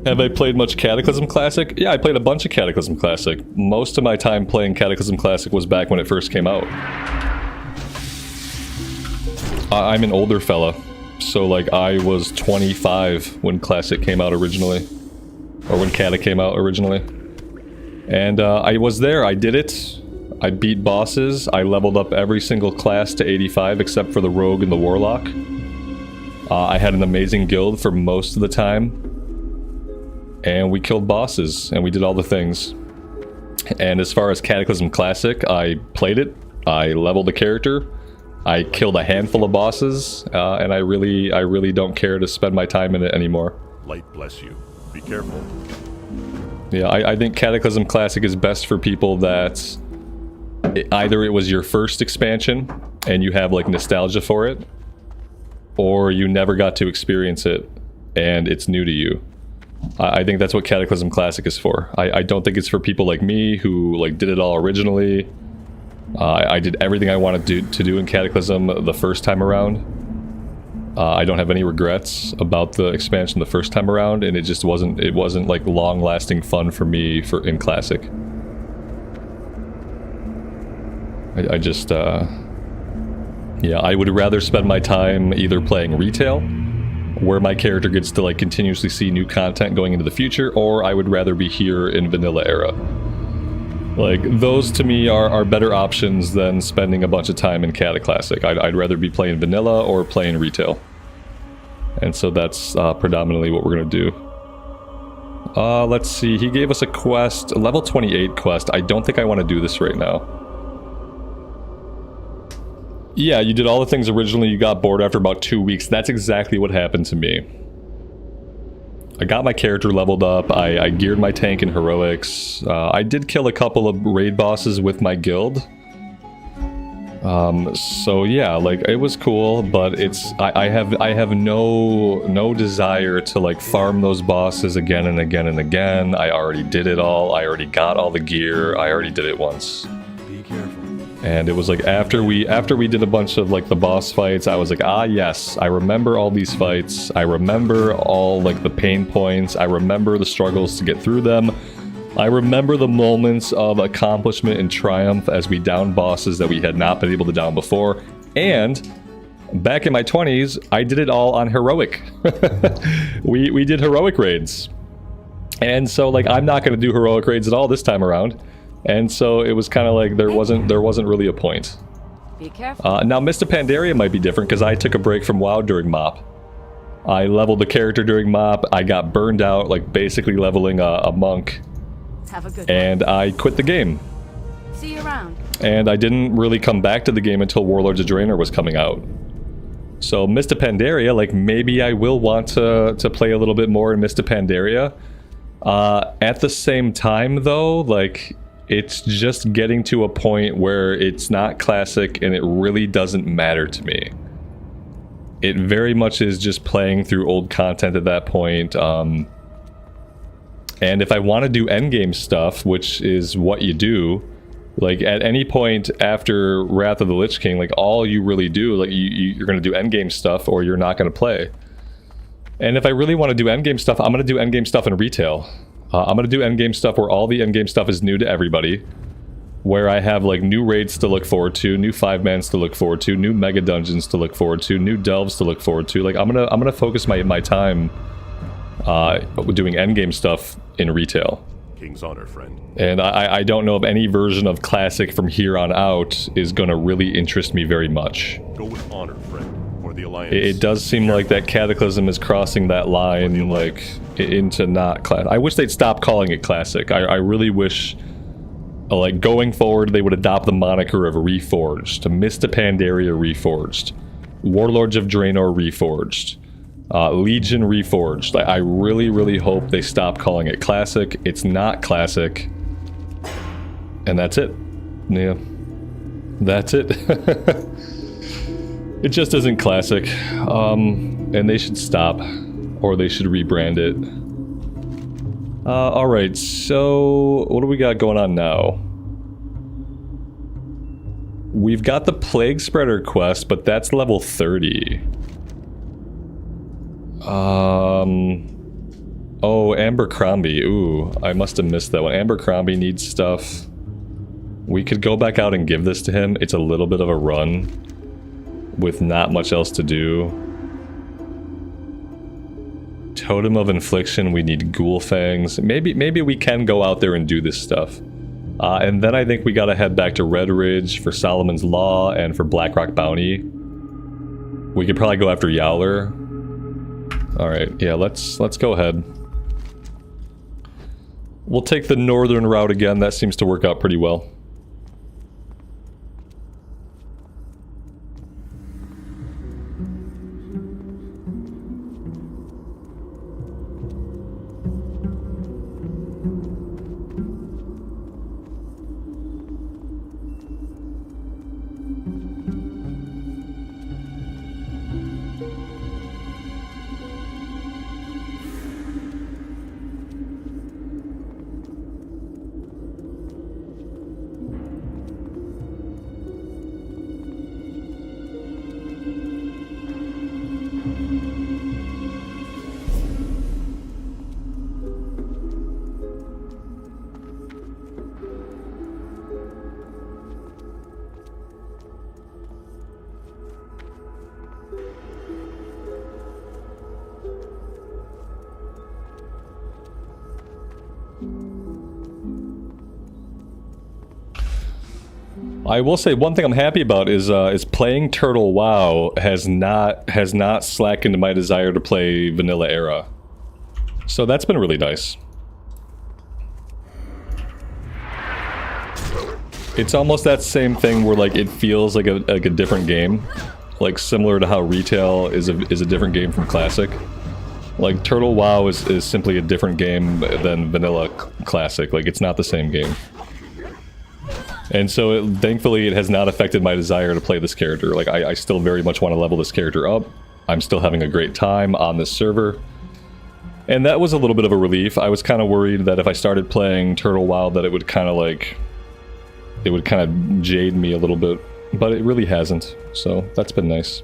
Have I played much Cataclysm Classic? Yeah, I played a bunch of Cataclysm Classic. Most of my time playing Cataclysm Classic was back when it first came out. I'm an older fella, so like I was 25 when Classic came out originally. Or when Cata came out originally. And I was there, I did it. I beat bosses, I leveled up every single class to 85 except for the Rogue and the Warlock. I had an amazing guild for most of the time. And we killed bosses, and we did all the things. And as far as Cataclysm Classic, I played it, I leveled the character, I killed a handful of bosses, and I really don't care to spend my time in it anymore. Light bless you. Be careful. Yeah, I think Cataclysm Classic is best for people that either it was your first expansion and you have like nostalgia for it, or you never got to experience it and it's new to you. I think that's what Cataclysm Classic is for. I don't think it's for people like me who like did it all originally. I did everything I wanted to do in Cataclysm the first time around. I don't have any regrets about the expansion the first time around, and it wasn't like long-lasting fun for me in Classic. Yeah, I would rather spend my time either playing retail, where my character gets to like continuously see new content going into the future, or I would rather be here in vanilla era. Like, those to me are better options than spending a bunch of time in Cataclassic. I'd rather be playing vanilla or playing retail. And so that's predominantly what we're gonna do. Let's see, he gave us a quest, a level 28 quest. I don't think I want to do this right now. Yeah, you did all the things originally, you got bored after about 2 weeks. That's exactly what happened to me. I got my character leveled up, I geared my tank in heroics. I did kill a couple of raid bosses with my guild. So yeah, like, it was cool, but I have no desire to like farm those bosses again and again and again. I already did it all, I already got all the gear, I already did it once. Be careful. And it was like after we did a bunch of like the boss fights, I was like, ah yes, I remember all these fights, I remember all like the pain points, I remember the struggles to get through them, I remember the moments of accomplishment and triumph as we downed bosses that we had not been able to down before. And back in my 20s, I did it all on heroic. we did heroic raids. And so like I'm not going to do heroic raids at all this time around. And so it was kind of like there wasn't really a point. Be careful. Now Mr. Pandaria might be different because I took a break from WoW during MoP. I leveled the character during MoP. I got burned out, like basically leveling a monk. Have a good and I quit the game. See you around. And I didn't really come back to the game until Warlords of Draenor was coming out. So Mr. Pandaria, like maybe I will want to play a little bit more in Mr. Pandaria. At the same time though, like it's just getting to a point where it's not classic and it really doesn't matter to me. It very much is just playing through old content at that point. And if I want to do endgame stuff, which is what you do, like at any point after Wrath of the Lich King, like all you really do, like you're going to do endgame stuff or you're not going to play. And if I really want to do endgame stuff, I'm going to do endgame stuff in retail. I'm going to do endgame stuff where all the endgame stuff is new to everybody. Where I have like new raids to look forward to, new 5-mans to look forward to, new mega dungeons to look forward to, new delves to look forward to. Like I'm gonna focus my time doing endgame stuff in retail. King's honor, friend. And I don't know if any version of classic from here on out is gonna really interest me very much. Go with honor, friend. For the Alliance. It does seem like that Cataclysm is crossing that line, like into not classic. I wish they'd stop calling it classic. I really wish, like going forward, they would adopt the moniker of Reforged, Mista Pandaria Reforged, Warlords of Draenor Reforged, Legion Reforged. I really hope they stop calling it classic. It's not classic, and that's it. Yeah, that's it. It just isn't classic, and they should stop, or they should rebrand it. Alright, so what do we got going on now? We've got the Plague Spreader quest, but that's level 30. Oh, Abercrombie. Ooh, I must have missed that one. Abercrombie needs stuff. We could go back out and give this to him. It's a little bit of a run with not much else to do. Totem of Infliction, we need Ghoul Fangs. Maybe we can go out there and do this stuff. And then I think we gotta head back to Redridge for Solomon's Law and for Blackrock Bounty. We could probably go after Yowler. Alright, yeah, let's go ahead. We'll take the northern route again. That seems to work out pretty well. I will say one thing I'm happy about is playing Turtle WoW has not slackened my desire to play Vanilla Era. So that's been really nice. It's almost that same thing where like it feels like a different game, like similar to how Retail is a different game from Classic. Like Turtle WoW is simply a different game than Vanilla Classic. Like it's not the same game. And so, thankfully, it has not affected my desire to play this character. Like, I still very much want to level this character up. I'm still having a great time on this server. And that was a little bit of a relief. I was kind of worried that if I started playing Turtle WoW that it would kind of, like... It would kind of jade me a little bit. But it really hasn't. So, that's been nice.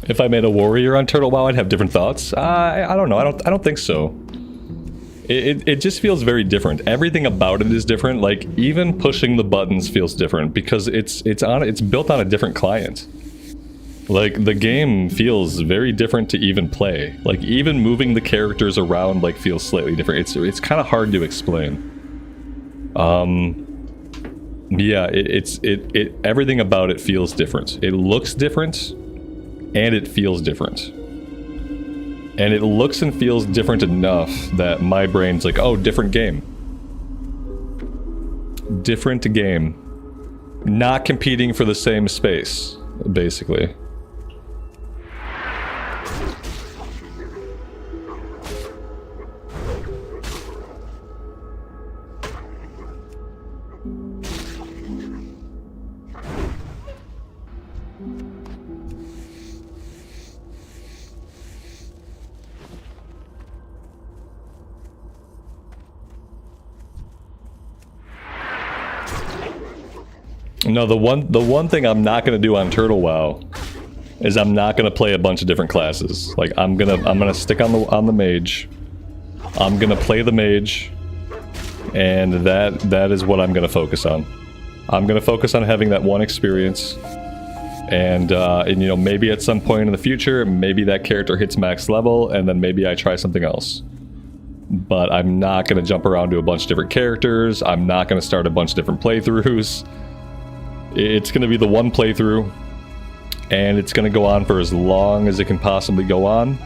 If I made a warrior on Turtle WoW, I'd have different thoughts. I don't know. I don't think so. It just feels very different. Everything about it is different. Like even pushing the buttons feels different because it's built on a different client. Like the game feels very different to even play. Like even moving the characters around like feels slightly different. It's kind of hard to explain. Yeah, everything about it feels different. It looks different. And it feels different. And it looks and feels different enough that my brain's like, oh, different game. Different game. Not competing for the same space, basically. No, the one thing I'm not gonna do on Turtle WoW is I'm not gonna play a bunch of different classes. Like I'm gonna stick on the mage. I'm gonna play the mage, and that is what I'm gonna focus on. I'm gonna focus on having that one experience, and you know, maybe at some point in the future, maybe that character hits max level, and then maybe I try something else. But I'm not gonna jump around to a bunch of different characters. I'm not gonna start a bunch of different playthroughs. It's going to be the one playthrough, and it's going to go on for as long as it can possibly go on,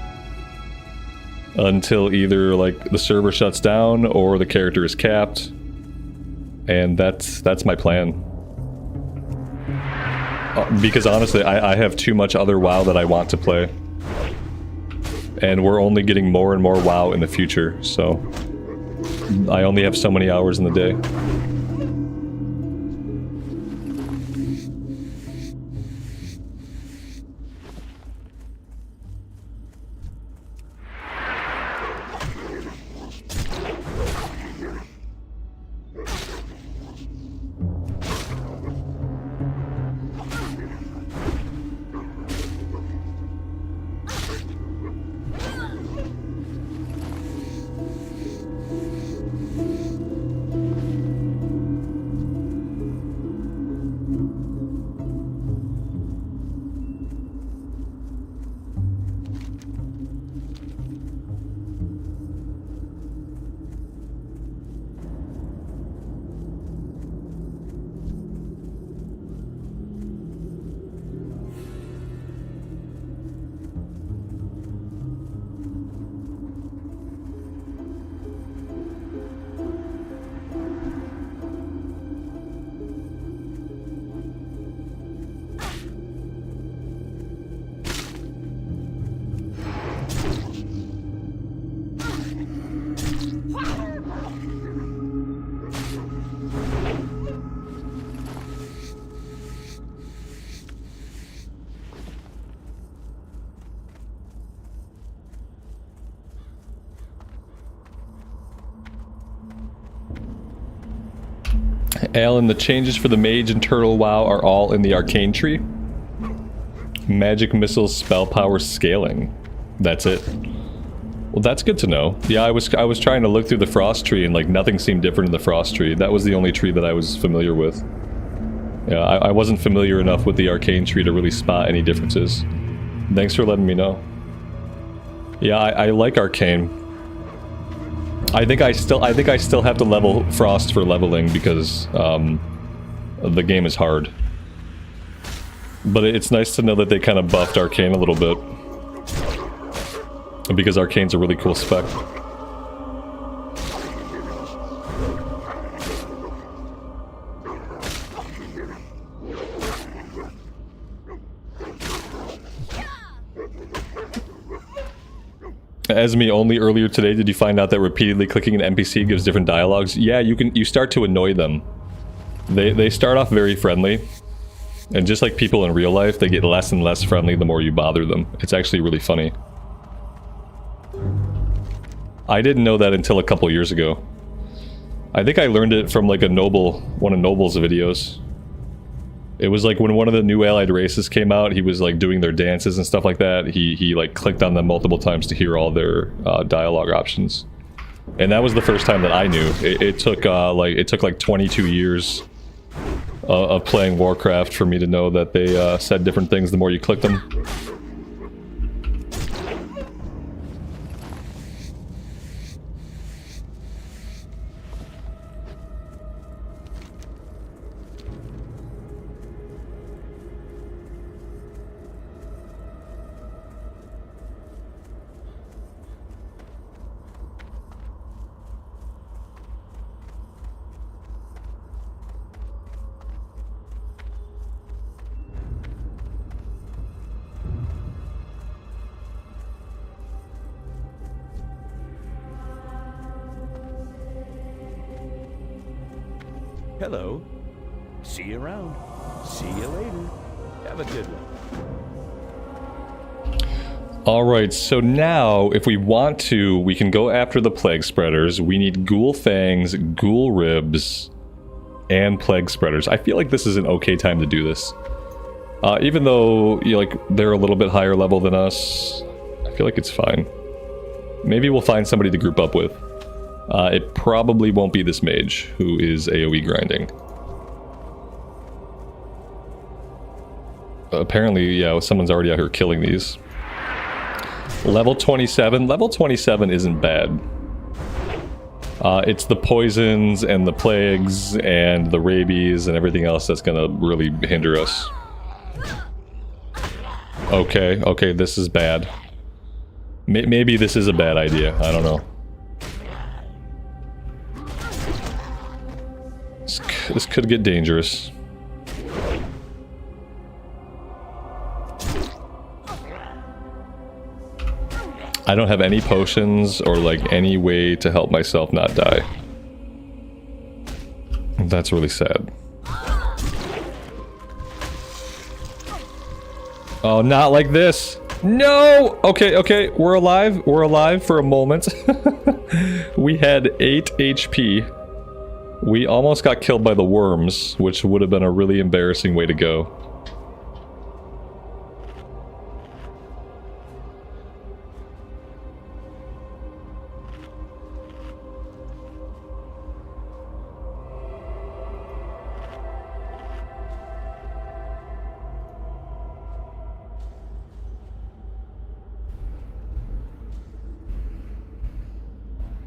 until either like the server shuts down or the character is capped, and that's my plan. Because honestly, I have too much other WoW that I want to play, and we're only getting more and more WoW in the future, so I only have so many hours in the day. Alan, the changes for the Mage and Turtle WoW are all in the Arcane tree. Magic missiles, spell power, scaling. That's it. Well, that's good to know. Yeah, I was trying to look through the Frost tree and like nothing seemed different in the Frost tree. That was the only tree that I was familiar with. Yeah, I wasn't familiar enough with the Arcane tree to really spot any differences. Thanks for letting me know. Yeah, I like Arcane. I think I still have to level Frost for leveling because the game is hard. But it's nice to know that they kind of buffed Arcane a little bit, because Arcane's a really cool spec. Esme, only earlier today did you find out that repeatedly clicking an NPC gives different dialogues? Yeah, you start to annoy them. They start off very friendly, and just like people in real life, they get less and less friendly the more you bother them. It's actually really funny. I didn't know that until a couple years ago. I think I learned it from like one of Noble's videos. It was like when one of the new allied races came out, he was like doing their dances and stuff like that. He like clicked on them multiple times to hear all their dialogue options, and that was the first time that I knew. It took like 22 years of playing Warcraft for me to know that they said different things the more you clicked them. Hello. See you around. See you later. Have a good one. Alright, so now, if we want to, we can go after the Plague Spreaders. We need Ghoul Fangs, Ghoul Ribs, and Plague Spreaders. I feel like this is an okay time to do this. Even though, they're a little bit higher level than us, I feel like it's fine. Maybe we'll find somebody to group up with. It probably won't be this Mage, who is AoE grinding. Apparently, yeah, someone's already out here killing these. Level 27. Level 27 isn't bad. It's the poisons and the plagues and the rabies and everything else that's gonna really hinder us. Okay, okay, this is bad. Maybe this is a bad idea, I don't know. This could get dangerous. I don't have any potions or like any way to help myself not die. That's really sad. Oh, not like this. No! Okay, okay, we're alive. We're alive for a moment. We had 8 HP. We almost got killed by the worms, which would have been a really embarrassing way to go.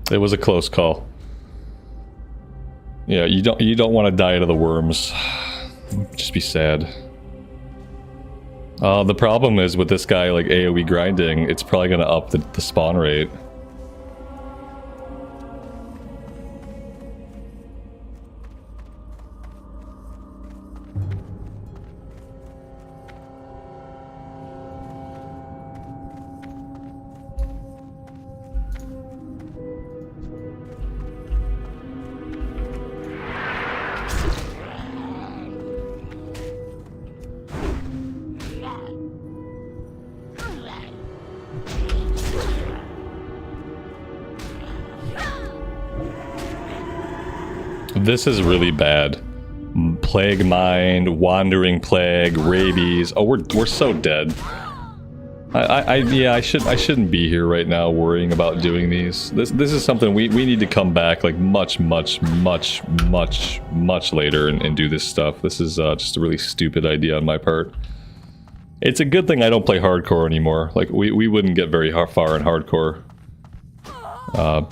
It was a close call. Yeah, you don't want to die to the worms. Just be sad. The problem is with this guy like AoE grinding, it's probably gonna up the spawn rate. This is really bad. Plague Mind, Wandering Plague, Rabies. Oh, we're so dead. Yeah, I shouldn't be here right now worrying about doing these. This is something we need to come back like much later and do this stuff. This is just a really stupid idea on my part. It's a good thing I don't play hardcore anymore. Like we wouldn't get very far in hardcore.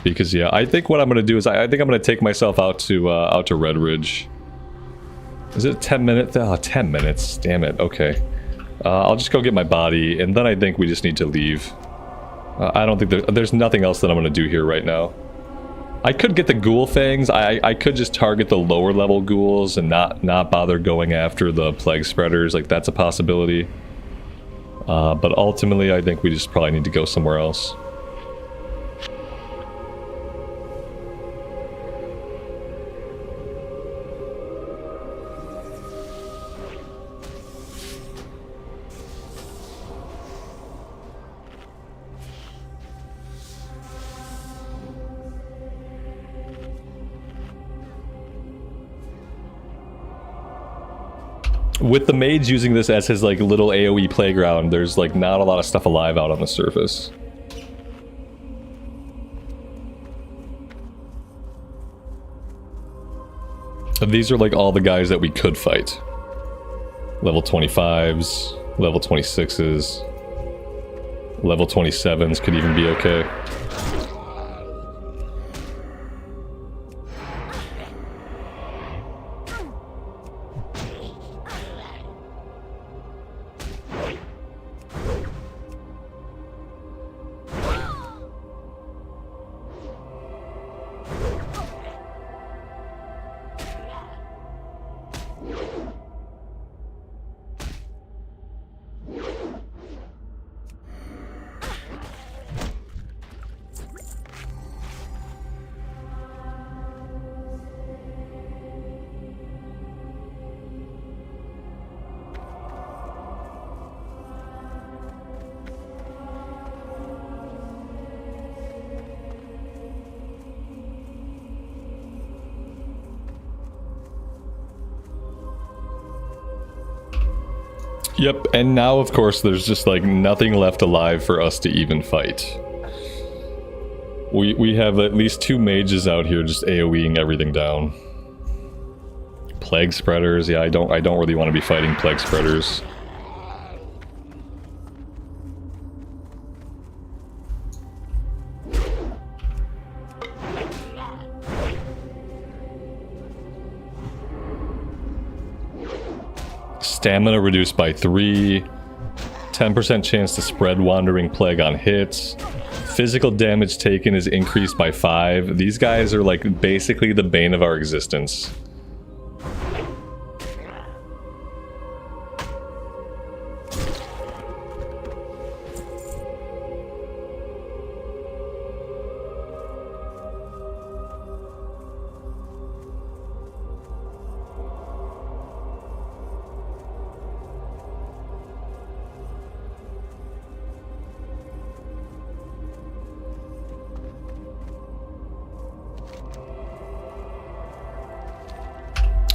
Because yeah, I think what I'm gonna do is I think I'm gonna take myself out to Redridge. Is it 10 minutes? Oh, 10 minutes. Damn it. Okay. I'll just go get my body, and then I think we just need to leave. I don't think there's nothing else that I'm gonna do here right now. I could get the ghoul fangs. I could just target the lower level ghouls and not bother going after the plague spreaders. Like that's a possibility. But ultimately, I think we just probably need to go somewhere else. With the Mage using this as his like little AoE playground, there's like not a lot of stuff alive out on the surface. And these are like all the guys that we could fight. Level 25s, level 26s, level 27s could even be okay. Yep, and now of course there's just like nothing left alive for us to even fight. We have at least 2 mages out here just AoEing everything down. Plague spreaders, yeah, I don't really want to be fighting plague spreaders. Stamina reduced by 3. 10% chance to spread Wandering Plague on hits. Physical damage taken is increased by 5. These guys are like basically the bane of our existence.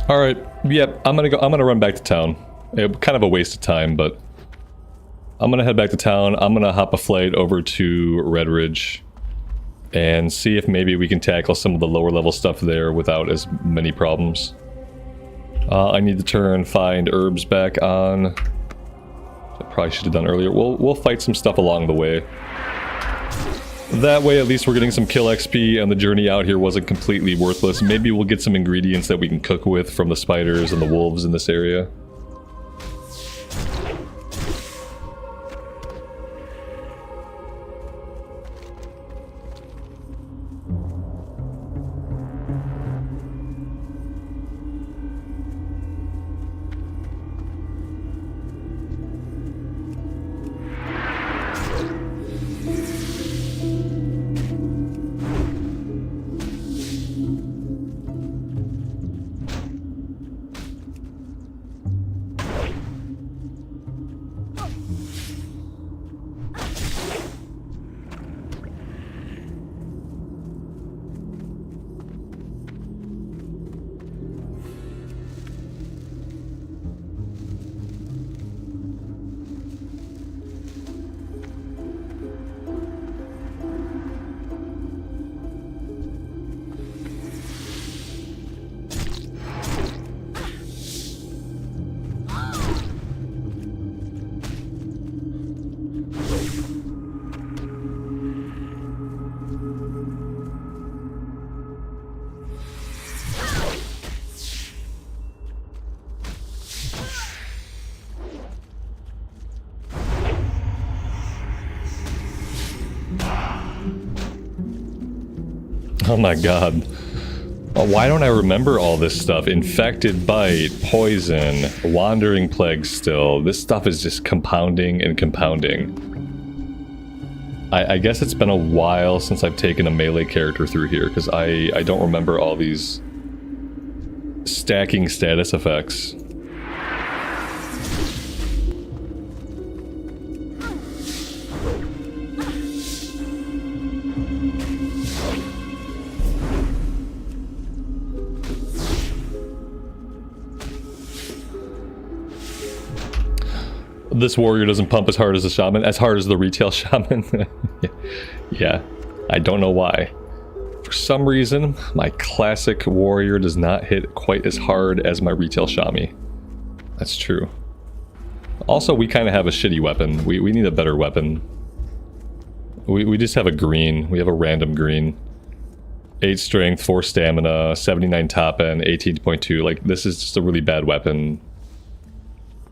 All right, yep, I'm gonna run back to town. Kind of a waste of time, but I'm gonna head back to town. I'm gonna hop a flight over to Redridge and see if maybe we can tackle some of the lower level stuff there without as many problems. I need to turn find herbs back on. I probably should have done earlier. We'll fight some stuff along the way. That way, at least we're getting some kill XP, and the journey out here wasn't completely worthless. Maybe we'll get some ingredients that we can cook with from the spiders and the wolves in this area. Oh my god. Why don't I remember all this stuff? Infected bite, poison, wandering plague still. This stuff is just compounding and compounding. I guess it's been a while since I've taken a melee character through here, because I don't remember all these stacking status effects. This warrior doesn't pump as hard as the shaman, as hard as the retail shaman. Yeah, I don't know why. For some reason, my classic warrior does not hit quite as hard as my retail shami. That's true. Also, we kind of have a shitty weapon. We need a better weapon. We just have a green. We have a random green. 8 strength, 4 stamina, 79 top end, 18.2. Like, this is just a really bad weapon.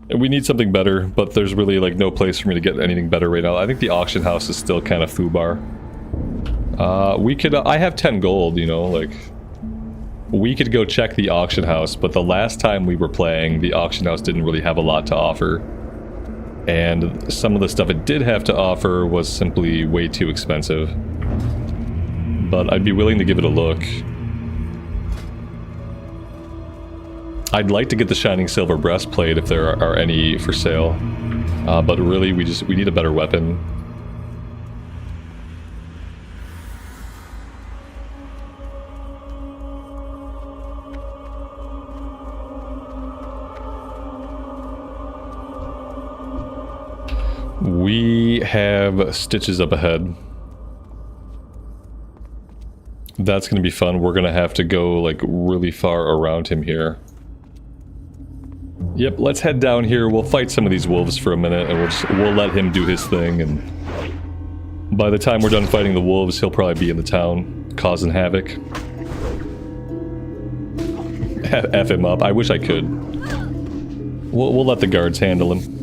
We need something better, but there's really like no place for me to get anything better right now. I think the auction house is still kind of foobar. We could, I have 10 gold, you know, like, we could go check the auction house, but the last time we were playing, the auction house didn't really have a lot to offer. And some of the stuff it did have to offer was simply way too expensive. But I'd be willing to give it a look. I'd like to get the Shining Silver Breastplate if there are any for sale. But really, we need a better weapon. We have stitches up ahead. That's gonna be fun. We're gonna have to go like really far around him here. Yep, let's head down here. We'll fight some of these wolves for a minute, and we'll let him do his thing. And by the time we're done fighting the wolves, he'll probably be in the town, causing havoc. F him up. I wish I could. We'll let the guards handle him.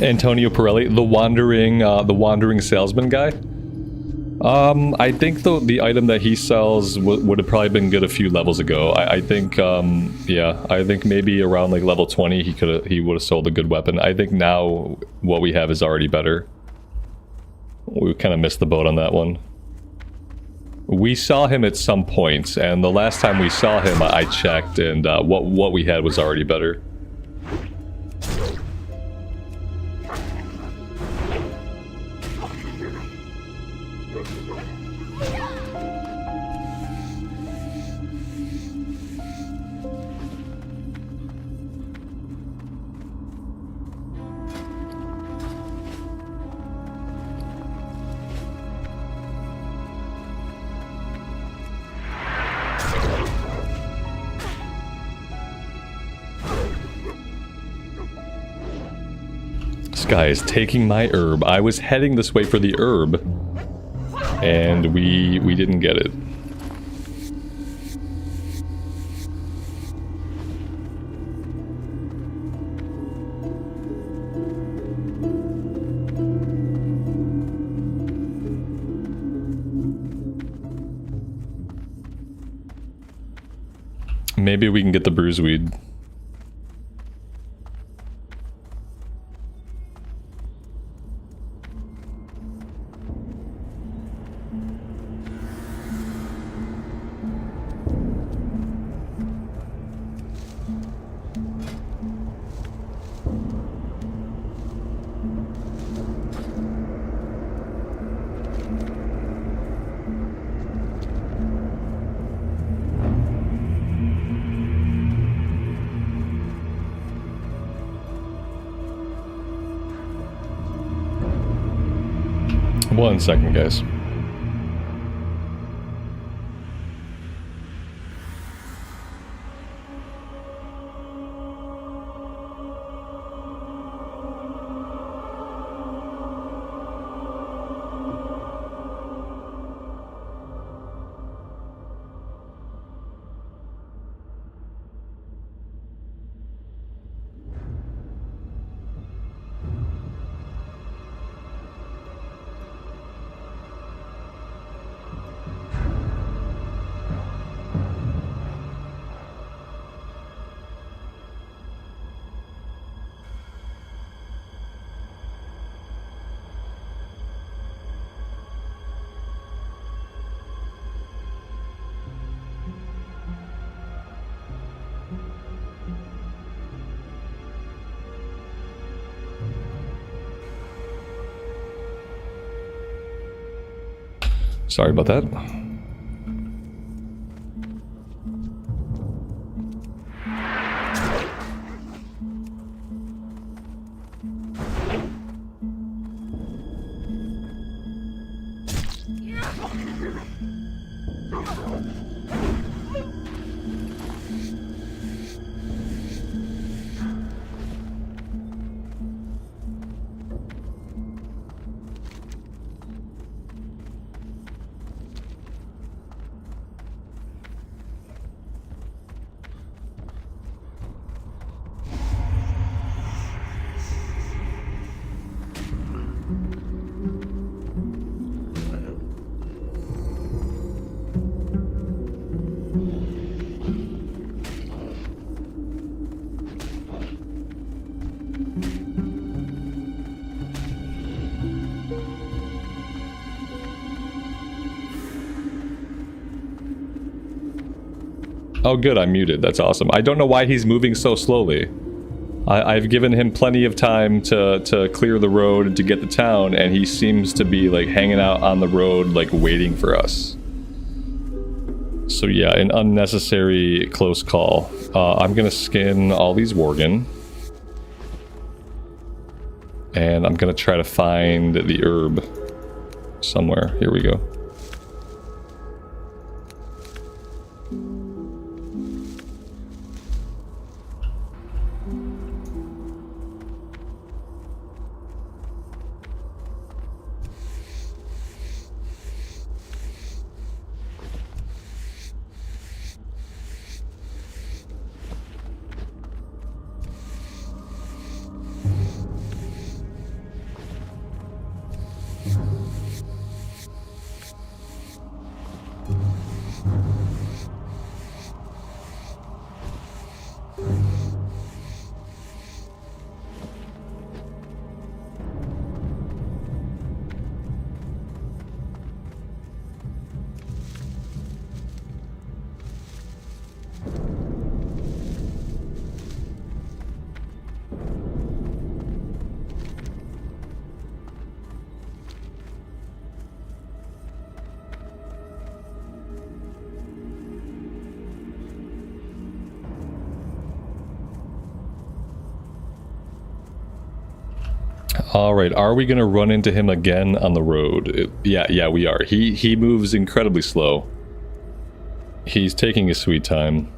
Antonio Pirelli, the wandering salesman guy. I think the item that he sells would have probably been good a few levels ago. I think, yeah, I think maybe around like level 20 he would have sold a good weapon. I think now what we have is already better. We kind of missed the boat on that one. We saw him at some point, and the last time we saw him, I checked, and what we had was already better. This guy is taking my herb. I was heading this way for the herb, and we didn't get it. Maybe we can get the bruiseweed. One second, guys. Sorry about that. Oh good, I'm muted. That's awesome. I don't know why he's moving so slowly. I've given him plenty of time to clear the road and to get to town, and he seems to be like hanging out on the road, like waiting for us. So yeah, an unnecessary close call. I'm gonna skin all these Worgen. And I'm gonna try to find the herb somewhere. Here we go. Alright, are we gonna run into him again on the road? Yeah, we are. He moves incredibly slow. He's taking his sweet time.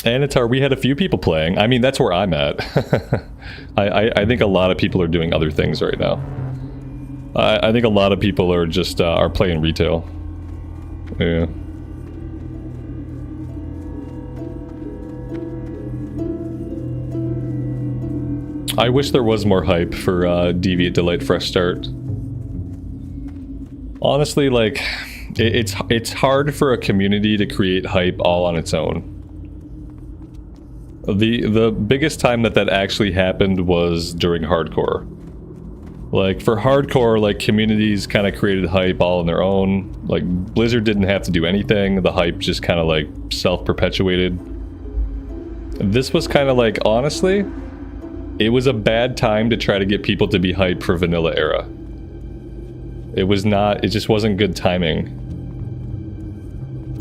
And it's we had a few people playing. I mean, that's where I'm at. I think a lot of people are doing other things right now. I think a lot of people are just are playing retail. Yeah. I wish there was more hype for Deviate Delight Fresh Start. Honestly, like, it's hard for a community to create hype all on its own. The biggest time that actually happened was during hardcore. Like, for hardcore, like, communities kind of created hype all on their own. Like, Blizzard didn't have to do anything. The hype just kind of, like, self-perpetuated. This was kind of like, honestly, it was a bad time to try to get people to be hyped for Vanilla Era. It was not, it just wasn't good timing.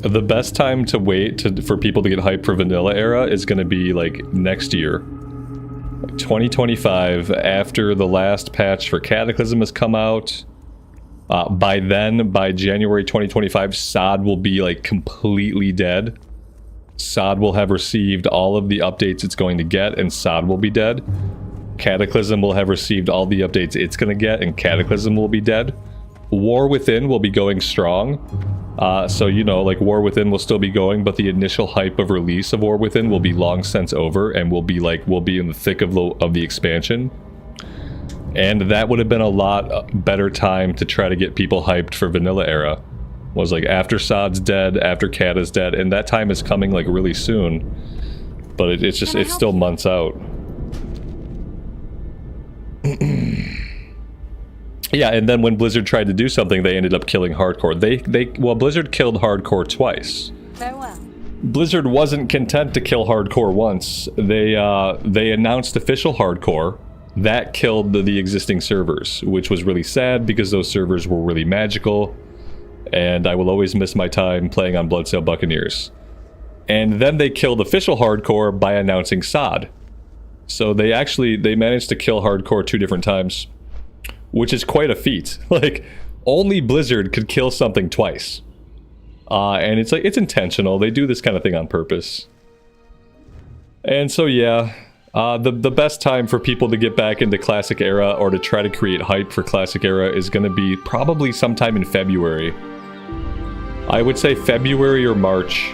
The best time to wait for people to get hyped for Vanilla Era is going to be, like, next year. 2025, after the last patch for Cataclysm has come out. By then, by January 2025, SOD will be, like, completely dead. SOD will have received all of the updates it's going to get, and SOD will be dead. Cataclysm will have received all the updates it's going to get, and Cataclysm will be dead. War Within will be going strong. So, you know, like, War Within will still be going, but the initial hype of release of War Within will be long since over, and we'll be in the thick of the expansion. And that would have been a lot better time to try to get people hyped for Vanilla Era. Was like after Sod's dead, after Cat is dead, and that time is coming, like, really soon. But it's still months out. Yeah, and then when Blizzard tried to do something, they ended up killing hardcore. Well, Blizzard killed hardcore twice. Farewell. Blizzard wasn't content to kill hardcore once. They announced official hardcore. That killed the existing servers, which was really sad because those servers were really magical, and I will always miss my time playing on Bloodsail Buccaneers. And then they killed official hardcore by announcing SOD. So they managed to kill hardcore 2 different times. Which is quite a feat. Like, only Blizzard could kill something twice. And it's like, it's intentional. They do this kind of thing on purpose. And so, yeah, the best time for people to get back into Classic Era or to try to create hype for Classic Era is going to be probably sometime in February. I would say February or March.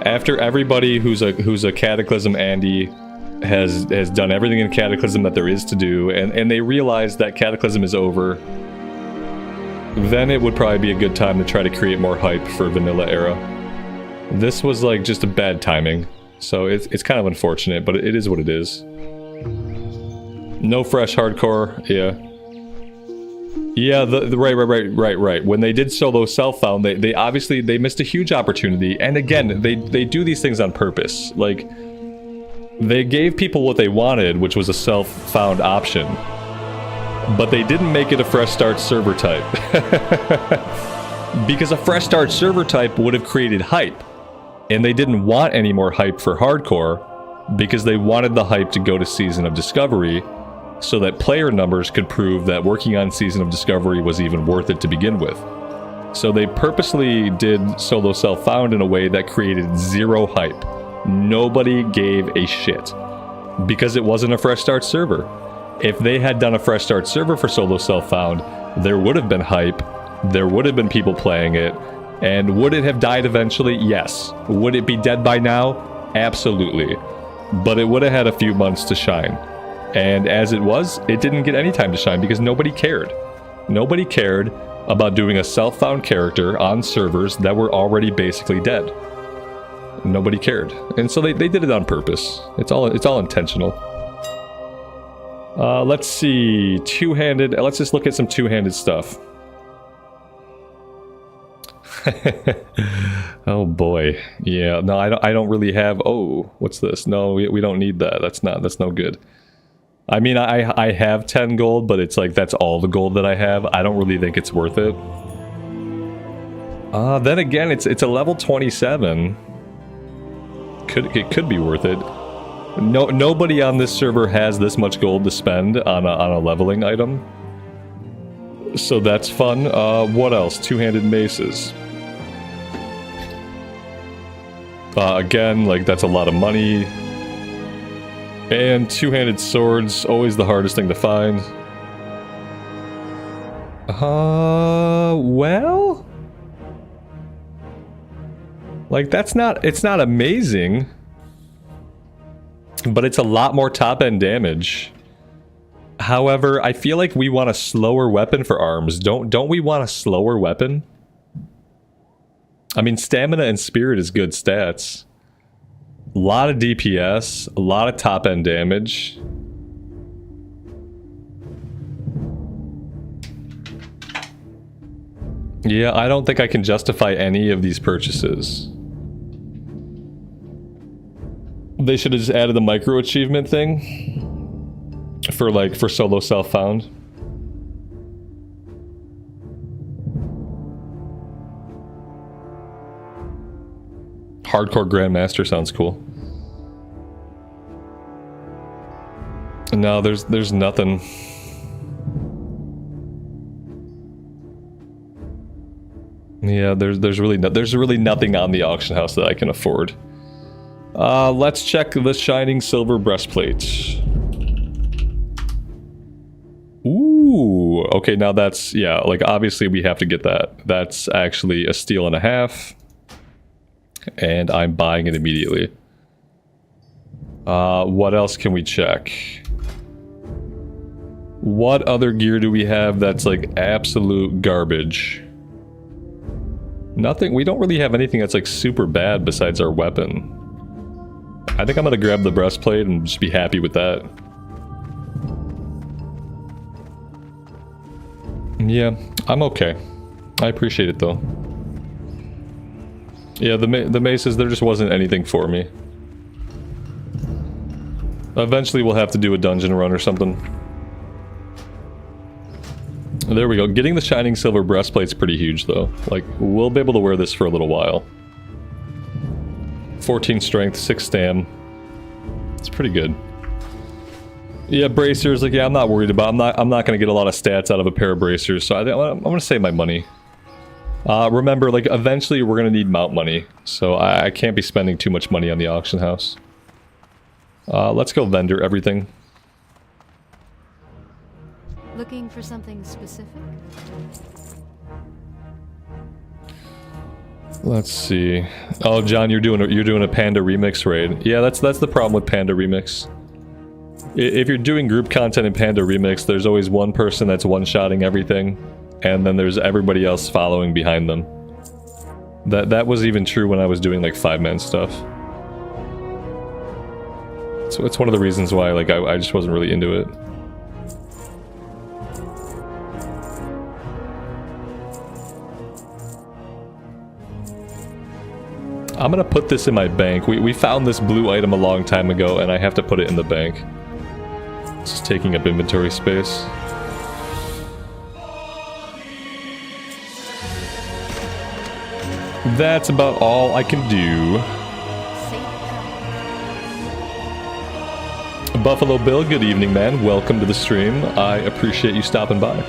After everybody who's a Cataclysm Andy has done everything in Cataclysm that there is to do, and they realize that Cataclysm is over, then it would probably be a good time to try to create more hype for Vanilla Era. This was, like, just a bad timing, so it's kind of unfortunate, but it is what it is. No fresh hardcore, yeah. Yeah, right. When they did solo self-found, they obviously missed a huge opportunity, and again, they do these things on purpose. Like, They gave people what they wanted, which was a self-found option. But they didn't make it a fresh start server type. Because a fresh start server type would have created hype. And they didn't want any more hype for hardcore, because they wanted the hype to go to Season of Discovery, so that player numbers could prove that working on Season of Discovery was even worth it to begin with. So they purposely did solo self-found in a way that created zero hype. Nobody gave a shit. Because it wasn't a fresh start server. If they had done a fresh start server for solo self-found, there would have been hype, there would have been people playing it, and would it have died eventually? Yes. Would it be dead by now? Absolutely. But it would have had a few months to shine. And as it was, it didn't get any time to shine because nobody cared. Nobody cared about doing a self-found character on servers that were already basically dead. Nobody cared. And so they did it on purpose. It's all intentional. Let's see. Two-handed. Let's just look at some two-handed stuff. Oh boy. Yeah, no, I don't really have... Oh, what's this? No, we don't need that. That's no good. I mean, I have 10 gold, but it's like that's all the gold that I have. I don't really think it's worth it. Then again, it's a level 27. It could be worth it. Nobody on this server has this much gold to spend on a leveling item. So that's fun. What else? Two-handed maces. Again, like that's a lot of money. And two-handed swords, always the hardest thing to find. Well? Like it's not amazing. But it's a lot more top-end damage. However, I feel like we want a slower weapon for arms. Don't we want a slower weapon? I mean, stamina and spirit is good stats. A lot of DPS, a lot of top-end damage. Yeah, I don't think I can justify any of these purchases. They should have just added the micro achievement thing for solo self-found. Hardcore Grandmaster sounds cool. No, there's nothing. Yeah, there's really nothing on the auction house that I can afford. Let's check the shining silver breastplate. Ooh, okay, now that's, yeah, like obviously we have to get that. That's actually a steal and a half. And I'm buying it immediately. What else can we check? What other gear do we have that's like absolute garbage? Nothing. We don't really have anything that's like super bad besides our weapon. I think I'm gonna grab the breastplate and just be happy with that. Yeah, I'm okay. I appreciate it though. Yeah, the maces, there just wasn't anything for me. Eventually we'll have to do a dungeon run or something. There we go. Getting the shining silver breastplate's pretty huge though. Like, we'll be able to wear this for a little while. 14 strength, 6 stam. It's pretty good. Yeah, bracers, like, yeah, I'm not worried about. I'm not gonna get a lot of stats out of a pair of bracers, so I'm gonna save my money. Remember, like, eventually we're gonna need mount money, so I can't be spending too much money on the auction house. Let's go vendor everything. Looking for something specific? Let's see. Oh, John, you're doing a Panda Remix raid. Yeah, that's the problem with Panda Remix. If you're doing group content in Panda Remix, there's always one person that's one-shotting everything, and then there's everybody else following behind them. That was even true when I was doing like 5-man stuff. So it's one of the reasons why like I just wasn't really into it. I'm gonna put this in my bank. We found this blue item a long time ago, and I have to put it in the bank. It's just taking up inventory space. That's about all I can do. Buffalo Bill, good evening, man. Welcome to the stream. I appreciate you stopping by.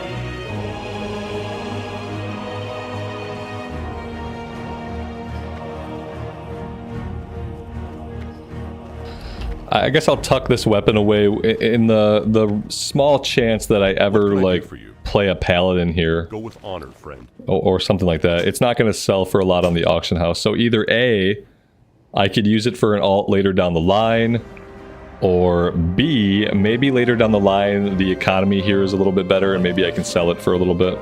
I guess I'll tuck this weapon away in the small chance that I ever like play a paladin here. Go with honor, friend. Or something like that. It's not going to sell for a lot on the auction house. So either A, I could use it for an alt later down the line, or B, maybe later down the line the economy here is a little bit better and maybe I can sell it for a little bit.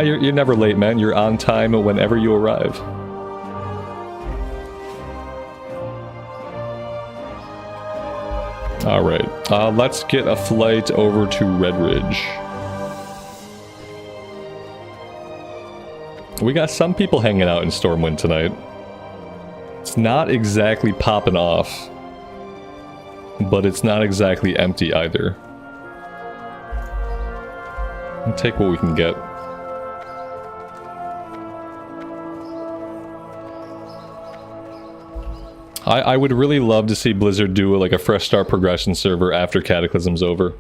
You're never late, man. You're on time whenever you arrive. Alright, let's get a flight over to Redridge. We got some people hanging out in Stormwind tonight. It's not exactly popping off, but it's not exactly empty either. We'll take what we can get. I would really love to see Blizzard do like a fresh start progression server after Cataclysm's over.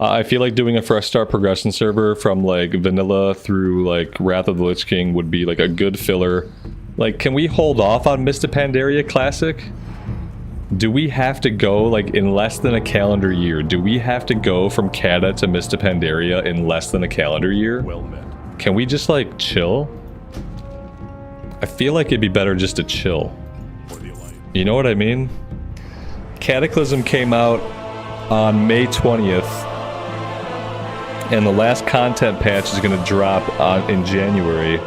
I feel like doing a fresh start progression server from like vanilla through like Wrath of the Lich King would be like a good filler. Like, can we hold off on Mist of Pandaria Classic? Do we have to go like in less than a calendar year? Do we have to go from Cata to Mist of Pandaria in less than a calendar year? Well met. Can we just like chill? I feel like it'd be better just to chill. You know what I mean? Cataclysm came out on May 20th, and the last content patch is going to drop in January,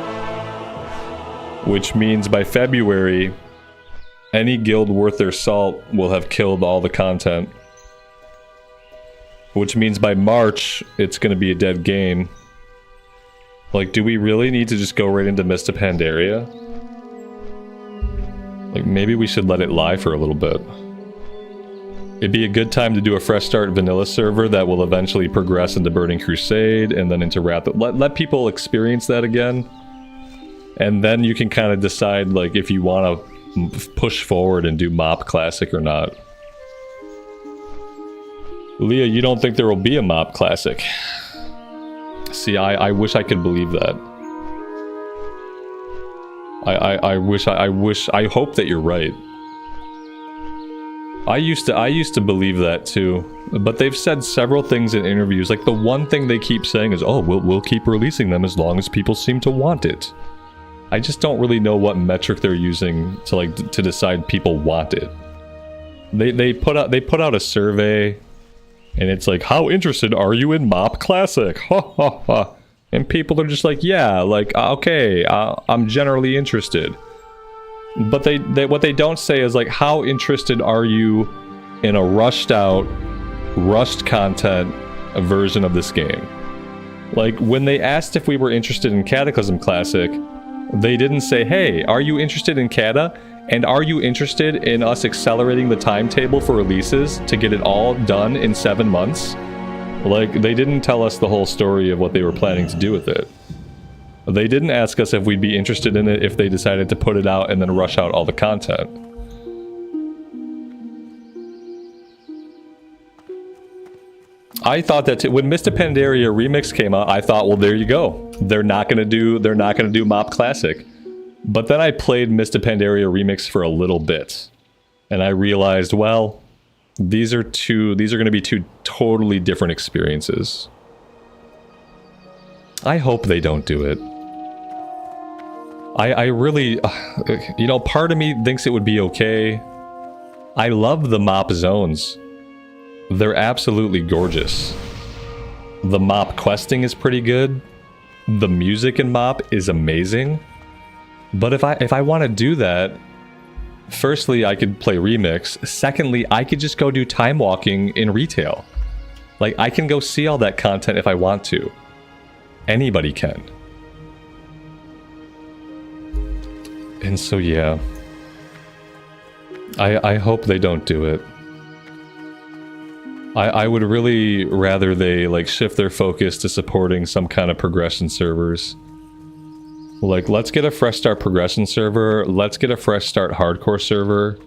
which means by February, any guild worth their salt will have killed all the content, which means by March, it's going to be a dead game. Like, do we really need to just go right into Mist of Pandaria? Like, maybe we should let it lie for a little bit. It'd be a good time to do a fresh start vanilla server that will eventually progress into Burning Crusade and then into Wrath. Let people experience that again. And then you can kind of decide, like, if you want to push forward and do Mop Classic or not. Leah, you don't think there will be a Mop Classic? See, I wish I could believe that. I hope that you're right. I used to believe that too, but they've said several things in interviews. Like, the one thing they keep saying is, "Oh, we'll keep releasing them as long as people seem to want it." I just don't really know what metric they're using to to decide people want it. They put out a survey, and it's like, "How interested are you in Mop Classic?" Ha ha ha. And people are just like, yeah, like, okay, I'm generally interested. But what they don't say is, like, how interested are you in a rushed out, rushed content version of this game? Like, when they asked if we were interested in Cataclysm Classic, they didn't say, hey, are you interested in Cata? And are you interested in us accelerating the timetable for releases to get it all done in 7 months? Like, they didn't tell us the whole story of what they were planning to do with it. They didn't ask us if we'd be interested in it if they decided to put it out and then rush out all the content. I thought that when Mist of Pandaria Remix came out, I thought, well, there you go. They're not gonna do Mop Classic. But then I played Mist of Pandaria Remix for a little bit, and I realized, well, these are going to be two totally different experiences. I hope they don't do it. I really, you know, part of me thinks it would be okay. I love the mop zones. They're absolutely gorgeous. The mop questing is pretty good. The music in mop is amazing. But if I want to do that, firstly, I could play Remix. Secondly, I could just go do time walking in retail. Like, I can go see all that content if I want to. Anybody can. And so yeah, I hope they don't do it. I would really rather they like shift their focus to supporting some kind of progression servers. Like, let's get a fresh start progression server, let's get a fresh start hardcore server,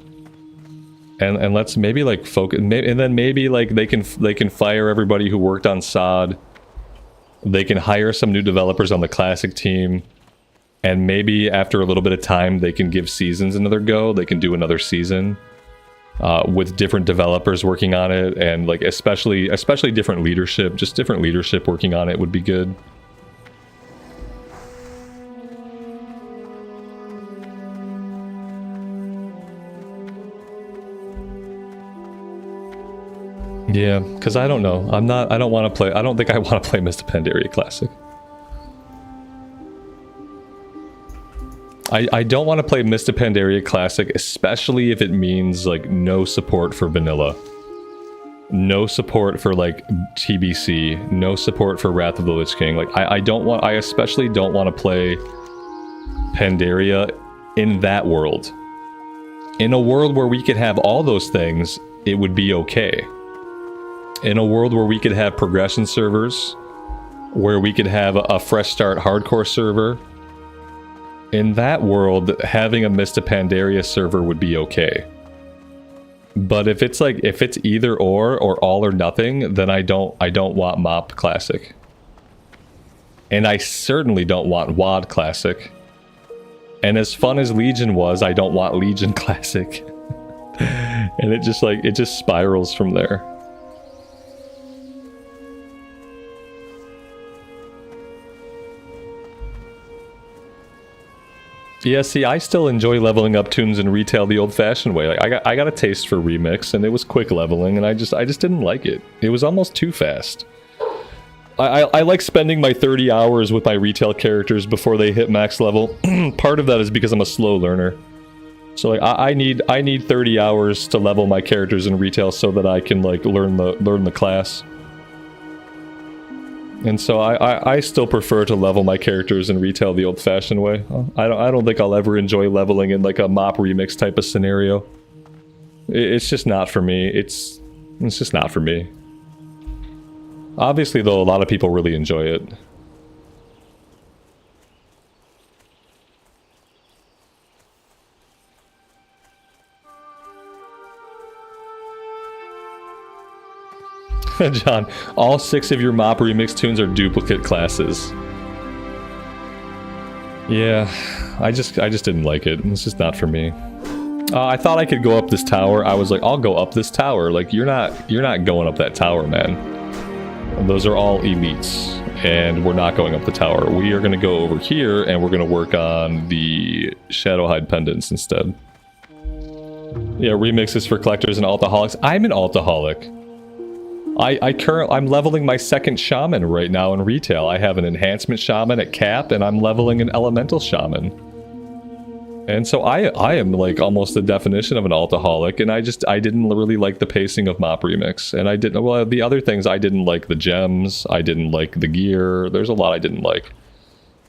and let's maybe like focus, and then maybe like they can fire everybody who worked on SOD. They can hire some new developers on the classic team, and maybe after a little bit of time they can give seasons another go. They can do another season with different developers working on it, and like especially different leadership. Just different leadership working on it would be good. Yeah, because I don't know. I don't want to play. I don't think I want to play Mr. Pandaria Classic. I don't want to play Mr. Pandaria Classic, especially if it means like no support for vanilla. No support for like TBC, no support for Wrath of the Lich King. Like I especially don't want to play Pandaria in that world. In a world where we could have all those things, it would be okay. In a world where we could have progression servers, where we could have a fresh start hardcore server, in that world, having a Mr. Pandaria server would be okay. But if it's either or all or nothing, then I don't want MOP Classic. And I certainly don't want WoD Classic. And as fun as Legion was, I don't want Legion Classic. And it just spirals from there. Yeah, see, I still enjoy leveling up tunes in retail the old-fashioned way. Like, I got a taste for remix, and it was quick leveling, and I just didn't like it. It was almost too fast. I like spending my 30 hours with my retail characters before they hit max level. Part of that is because I'm a slow learner. So like I need 30 hours to level my characters in retail so that I can like learn the class. And so I still prefer to level my characters in retail the old-fashioned way. I don't think I'll ever enjoy leveling in like a MOP remix type of scenario. It's just not for me. It's just not for me. Obviously, though, a lot of people really enjoy it. John, all 6 of your MOP remix tunes are duplicate classes. Yeah, I just didn't like it. It's just not for me. I thought I could go up this tower. I was like, I'll go up this tower. Like, you're not going up that tower, man. Those are all elites, and we're not going up the tower. We are going to go over here, and we're going to work on the Shadowhide pendants instead. Yeah, remixes for collectors and altaholics. I'm an altaholic. I'm leveling my 2nd shaman right now in retail. I have an enhancement shaman at cap, and I'm leveling an elemental shaman. And so I am like almost the definition of an altaholic, and I didn't really like the pacing of MOP remix. And well, the other things, I didn't like the gems, I didn't like the gear. There's a lot I didn't like.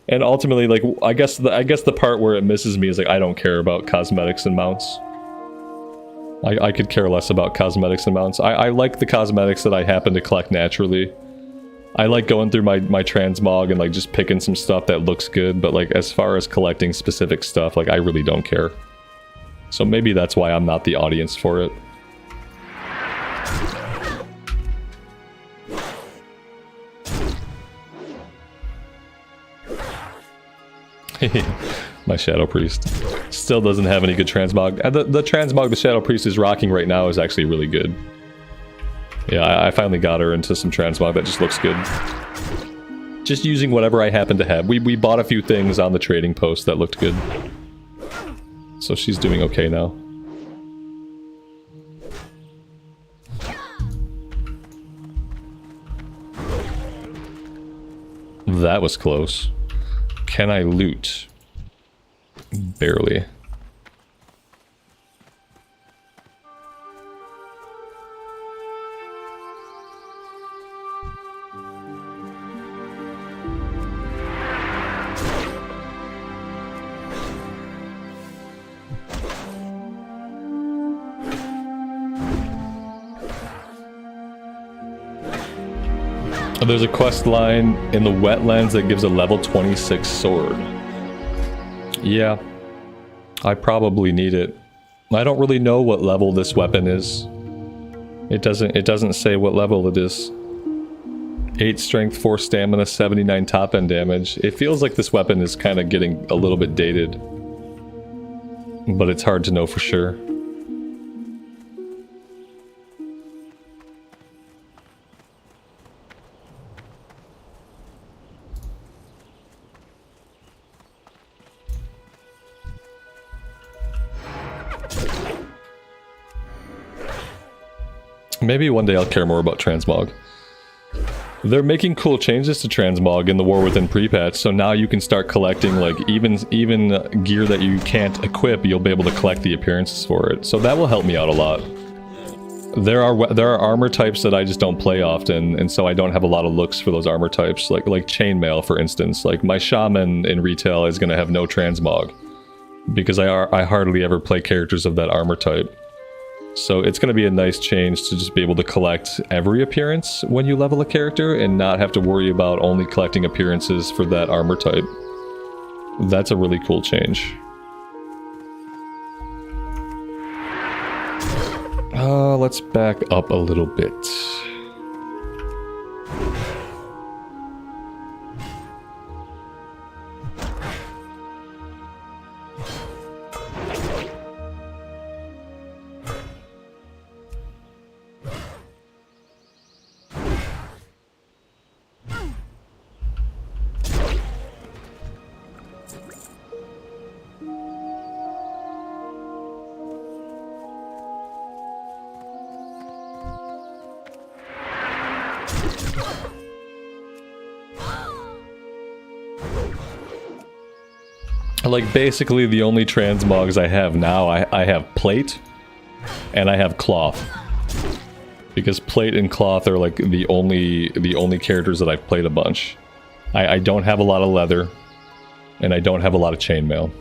And ultimately, like, I guess the part where it misses me is like I don't care about cosmetics and mounts. I could care less about cosmetics and mounts. I like the cosmetics that I happen to collect naturally. I like going through my transmog and like just picking some stuff that looks good, but like as far as collecting specific stuff, like I really don't care. So maybe that's why I'm not the audience for it. My Shadow Priest still doesn't have any good transmog. The transmog the Shadow Priest is rocking right now is actually really good. Yeah, I finally got her into some transmog that just looks good. Just using whatever I happen to have. We bought a few things on the trading post that looked good. So she's doing okay now. That was close. Can I loot? Barely. There's a quest line in the wetlands that gives a level 26 sword. Yeah, I probably need it. I don't really know what level this weapon is. It doesn't say what level it is. 8 strength, 4 stamina, 79 top end damage. It feels like this weapon is kind of getting a little bit dated. But it's hard to know for sure. Maybe one day I'll care more about Transmog. They're making cool changes to Transmog in the War Within pre-patch, so now you can start collecting, like, even gear that you can't equip, you'll be able to collect the appearances for it. So that will help me out a lot. There are armor types that I just don't play often, and so I don't have a lot of looks for those armor types, like chainmail, for instance. Like, my shaman in retail is going to have no Transmog, because I hardly ever play characters of that armor type. So it's going to be a nice change to just be able to collect every appearance when you level a character and not have to worry about only collecting appearances for that armor type. That's a really cool change. Let's back up a little bit. Like, basically the only transmogs I have now, I have plate and I have cloth. Because plate and cloth are like the only characters that I've played a bunch. I don't have a lot of leather and I don't have a lot of chainmail.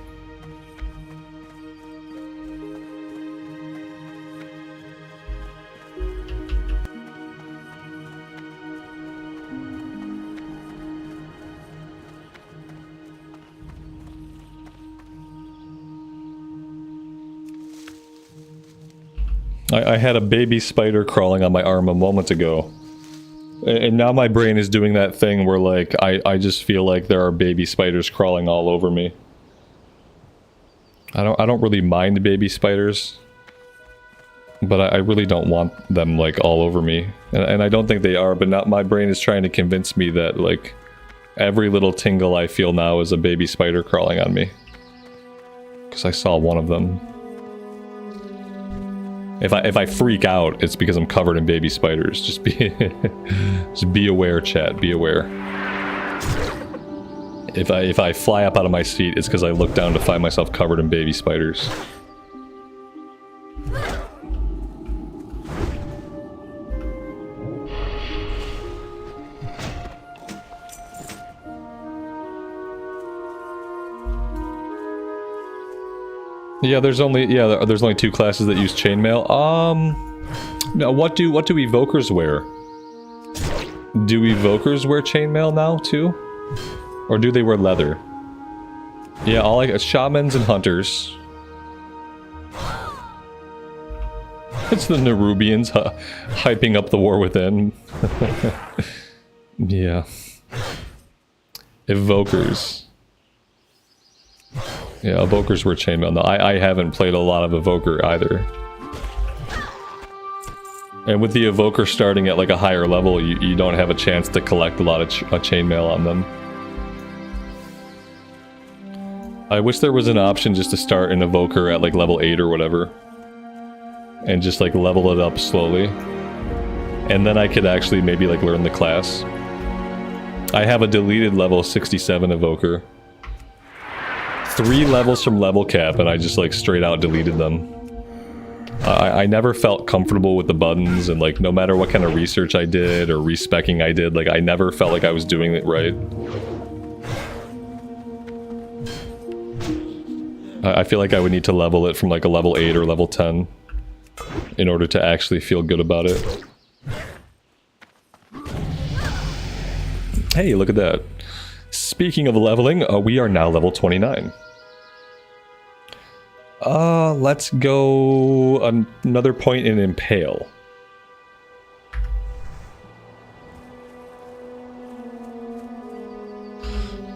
I had a baby spider crawling on my arm a moment ago. And now my brain is doing that thing where, like, I just feel like there are baby spiders crawling all over me. I don't really mind baby spiders. But I really don't want them, like, all over me. And I don't think they are, but now my brain is trying to convince me that, like, every little tingle I feel now is a baby spider crawling on me. Because I saw one of them. If I freak out, it's because I'm covered in baby spiders. Just be aware, chat. Be aware. If I fly up out of my seat, it's because I look down to find myself covered in baby spiders. Yeah, there's only 2 classes that use chainmail. Now what do evokers wear? Do evokers wear chainmail now too? Or do they wear leather? Yeah, all shamans and hunters. It's the Nerubians hyping up the War Within. Yeah. Evokers. Yeah, Evokers were chainmail. No, I haven't played a lot of Evoker either. And with the Evoker starting at like a higher level, you don't have a chance to collect a lot of chainmail on them. I wish there was an option just to start an Evoker at like level 8 or whatever. And just like level it up slowly. And then I could actually maybe like learn the class. I have a deleted level 67 Evoker. 3 levels from level cap, and I just like straight out deleted them. I never felt comfortable with the buttons, and like no matter what kind of research I did or respecking I did, like I never felt like I was doing it right. I feel like I would need to level it from like a level 8 or level 10 in order to actually feel good about it. Hey, look at that. Speaking of leveling, we are now level 29. Let's go another point in Impale.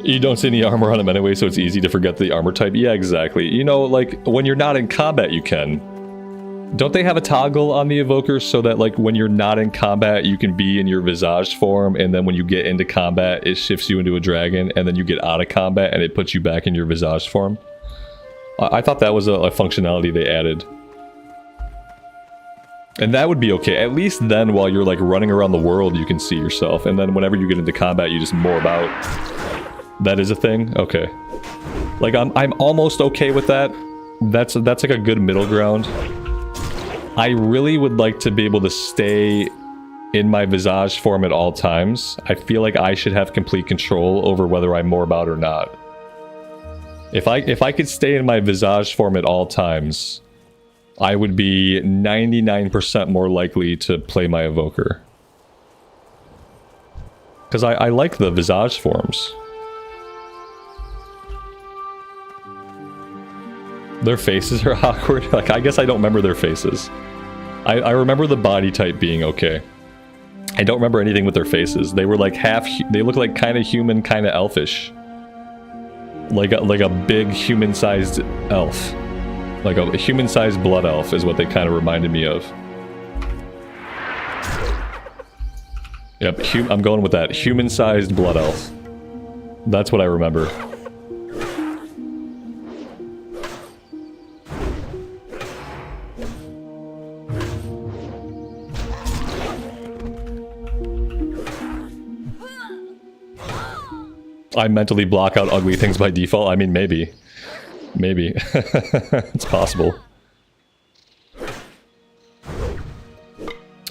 You don't see any armor on him anyway, so it's easy to forget the armor type. Yeah, exactly. You know, like, when you're not in combat, you can. Don't they have a toggle on the Evoker so that, like, when you're not in combat, you can be in your Visage form, and then when you get into combat, it shifts you into a dragon, and then you get out of combat, and it puts you back in your Visage form? I thought that was a functionality they added. And that would be okay. At least then, while you're, like, running around the world, you can see yourself, and then whenever you get into combat, you just morph out. That is a thing? Okay. Like, I'm almost okay with that. That's like a good middle ground. I really would like to be able to stay in my Visage form at all times. I feel like I should have complete control over whether I morph out or not. If I could stay in my Visage form at all times, I would be 99% more likely to play my Evoker. Because I like the Visage forms. Their faces are awkward. Like, I guess I don't remember their faces. I remember the body type being okay. I don't remember anything with their faces. They were like they look like kind of human, kind of elfish. Like a big human-sized elf. Like a human-sized blood elf is what they kind of reminded me of. Yep, I'm going with that. Human-sized blood elf. That's what I remember. I mentally block out ugly things by default. I mean, maybe. Maybe. It's possible.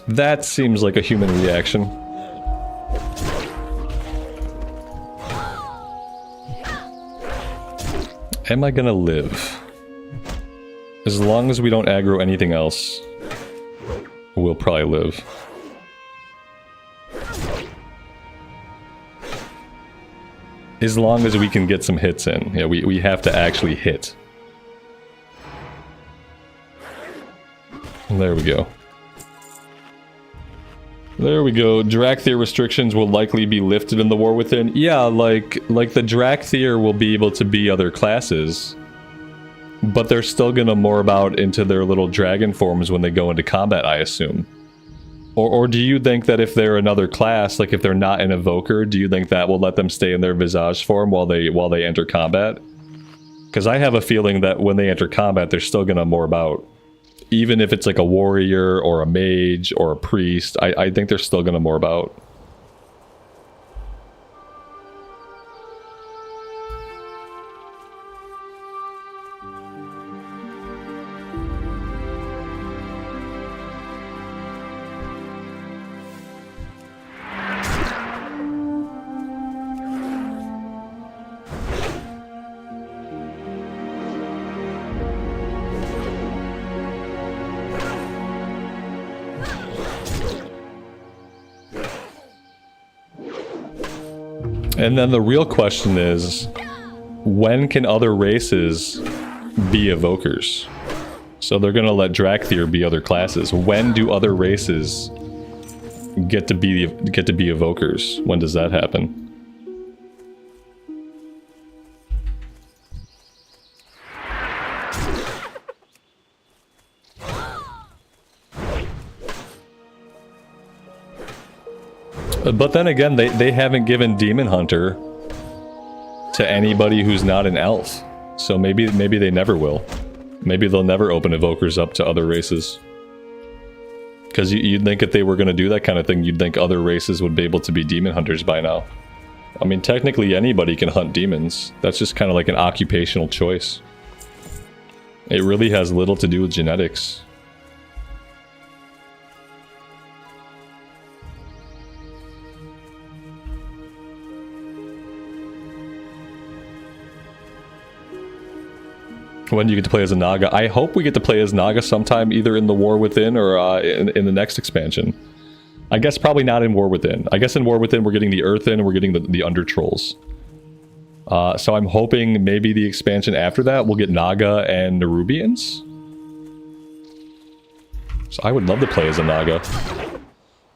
That seems like a human reaction. Am I gonna live? As long as we don't aggro anything else, we'll probably live. As long as we can get some hits in. Yeah, we have to actually hit. There we go. There we go. Drakthir restrictions will likely be lifted in the War Within. Yeah, like the Drakthir will be able to be other classes. But they're still gonna morph out into their little dragon forms when they go into combat, I assume. Or do you think that if they're another class, like if they're not an Evoker, do you think that will let them stay in their Visage form while they enter combat? Because I have a feeling that when they enter combat, they're still gonna morph out. Even if it's like a warrior or a mage or a priest, I think they're still gonna morph out. And then the real question is, when can other races be Evokers? So they're gonna let Drakthir be other classes. When do other races get to be Evokers? When does that happen? But then again, they haven't given Demon Hunter to anybody who's not an elf. So maybe they never will. Maybe they'll never open Evokers up to other races. Because you'd think if they were going to do that kind of thing, you'd think other races would be able to be Demon Hunters by now. I mean, technically anybody can hunt demons. That's just kind of like an occupational choice. It really has little to do with genetics. When do you get to play as a Naga? I hope we get to play as Naga sometime, either in the War Within or in the next expansion. I guess probably not in War Within. I guess in War Within we're getting the Earthen and we're getting the Under Trolls. So I'm hoping maybe the expansion after that we'll get Naga and Nerubians. So I would love to play as a Naga.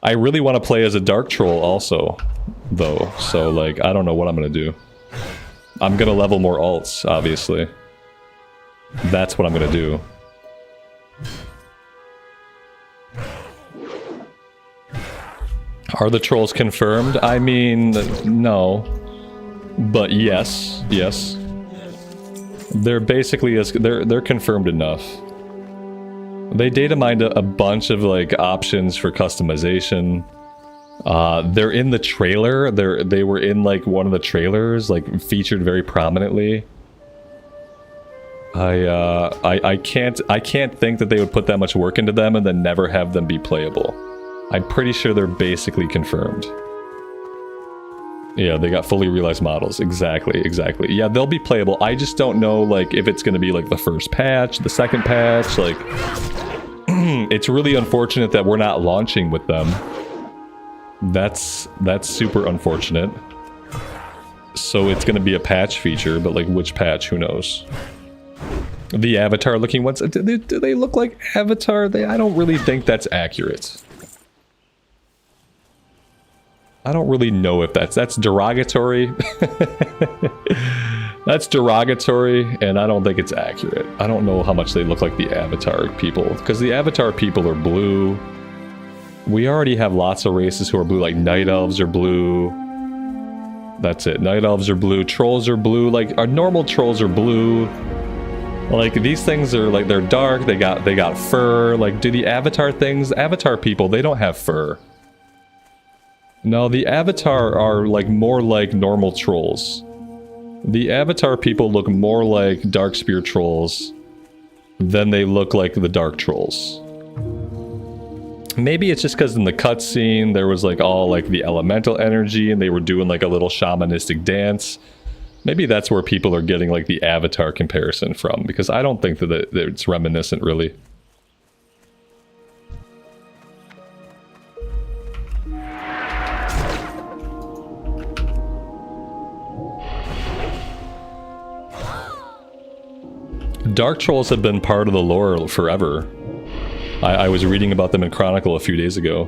I really want to play as a Dark Troll also, though. So like, I don't know what I'm going to do. I'm going to level more alts, obviously. That's what I'm going to do. Are the trolls confirmed? I mean, no. But yes, yes. They're basically they're confirmed enough. They data mined a bunch of like options for customization. They're in the trailer. They were in like one of the trailers, like featured very prominently. I can't think that they would put that much work into them and then never have them be playable. I'm pretty sure they're basically confirmed. Yeah, they got fully realized models. Exactly, exactly. Yeah, they'll be playable. I just don't know, like, if it's going to be, like, the first patch, the second patch, like... It's really unfortunate that we're not launching with them. That's super unfortunate. So it's going to be a patch feature, but, like, which patch? Who knows? The Avatar-looking ones, do they look like Avatar? I don't really think that's accurate. I don't really know if that's derogatory. That's derogatory, and I don't think it's accurate. I don't know how much they look like the Avatar people, because the Avatar people are blue. We already have lots of races who are blue, like Night Elves are blue. That's it. Night Elves are blue. Trolls are blue. Like, our normal trolls are blue. Like, these things are, like, they're dark. They got fur. Like, do the Avatar things... Avatar people, they don't have fur. No, the Avatar are, like, more like normal trolls. The Avatar people look more like Darkspear trolls than they look like the Dark Trolls. Maybe it's just because in the cutscene there was, like, all, like, the elemental energy and they were doing, like, a little shamanistic dance. Maybe that's where people are getting, like, the Avatar comparison from, because I don't think that it's reminiscent, really. Dark Trolls have been part of the lore forever. I was reading about them in Chronicle a few days ago.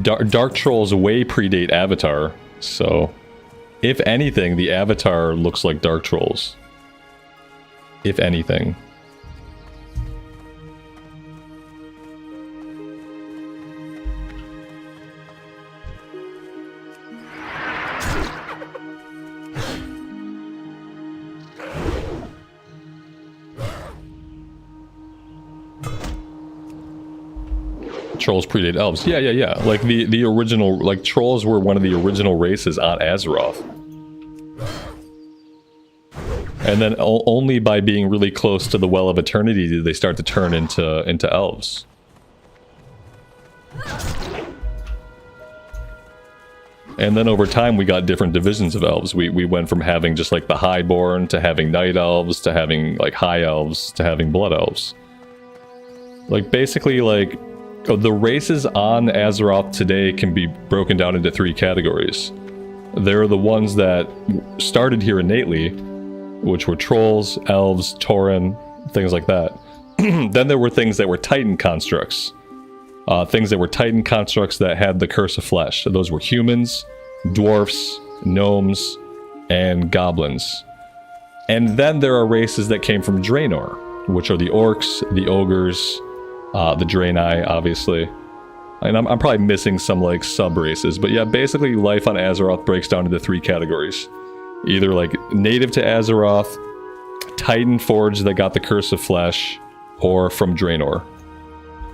Dark Trolls way predate Avatar, so if anything, the Avatar looks like Dark Trolls. If anything. Trolls predate elves. Yeah. Like the original, like trolls were one of the original races on Azeroth. And then only by being really close to the Well of Eternity did they start to turn into elves. And then over time we got different divisions of elves. We went from having just like the Highborn to having Night Elves to having like High Elves to having Blood Elves. Like basically like the races on Azeroth today can be broken down into 3 categories. There are the ones that started here innately, which were trolls, elves, tauren, things like that. Then there were things that were Titan constructs. Things that were Titan constructs that had the Curse of Flesh. So those were humans, dwarfs, gnomes, and goblins. And then there are races that came from Draenor, which are the orcs, the ogres, the Draenei, obviously. And I'm probably missing some, like, sub-races. But yeah, basically life on Azeroth breaks down into 3 categories. Either, like, native to Azeroth, Titan forged that got the Curse of Flesh, or from Draenor.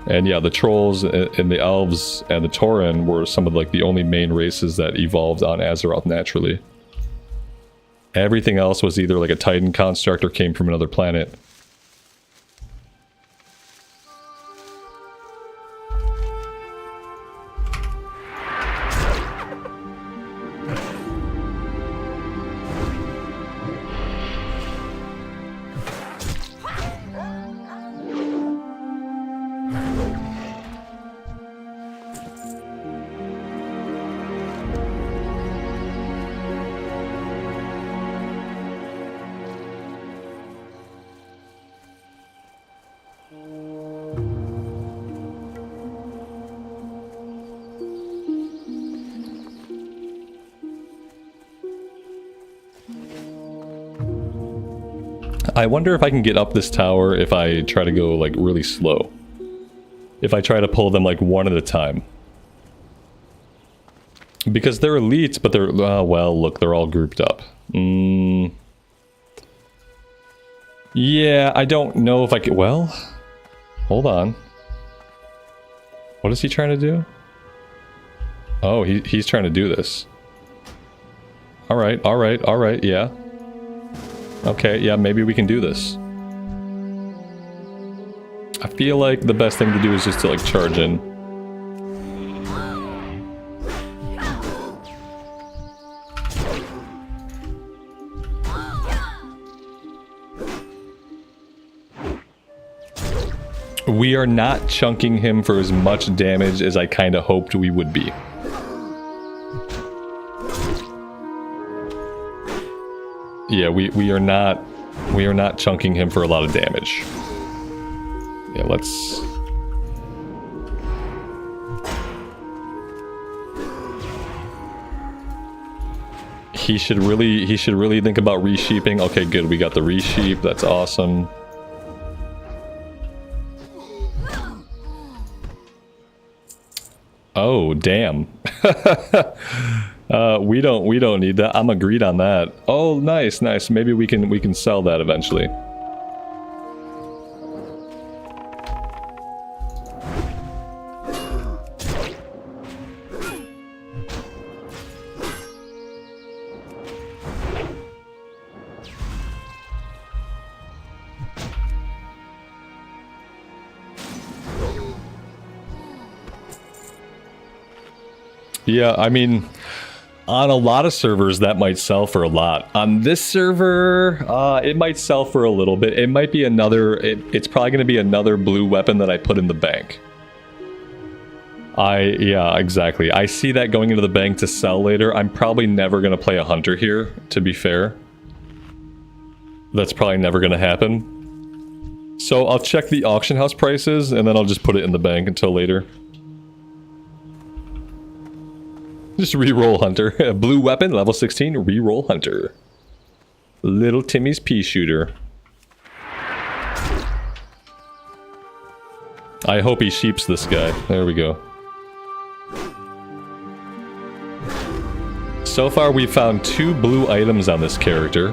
And yeah, the trolls and the elves and the tauren were some of, like, the only main races that evolved on Azeroth naturally. Everything else was either, like, a Titan construct or came from another planet. I wonder if I can get up this tower if I try to go like really slow. If I try to pull them like one at a time. Because they're elites, but they're... well, look, they're all grouped up. Yeah, I don't know if I can... Well, hold on. What is he trying to do? Oh, he's trying to do this. Alright, alright, alright, yeah. Okay, yeah, maybe we can do this. I feel like the best thing to do is just to like charge in. We are not chunking him for as much damage as I kind of hoped we would be. Yeah, we are not chunking him for a lot of damage. Yeah, let's... He should really think about resheeping. Okay, good, we got the resheep, that's awesome. Oh, damn. We don't need that. I'm agreed on that. Oh, nice, nice. Maybe we can sell that eventually. Yeah, I mean, on a lot of servers that might sell for a lot. On this server, it might sell for a little bit. It might be another, it's probably going to be another blue weapon that I put in the bank. Yeah, exactly. I see that going into the bank to sell later. I'm probably never going to play a hunter here, to be fair. That's probably never going to happen. So I'll check the auction house prices, and then I'll just put it in the bank until later. Just reroll Hunter. Blue weapon, level 16, reroll Hunter. Little Timmy's pea shooter. I hope he sheeps this guy. There we go. So far we've found 2 blue items on this character.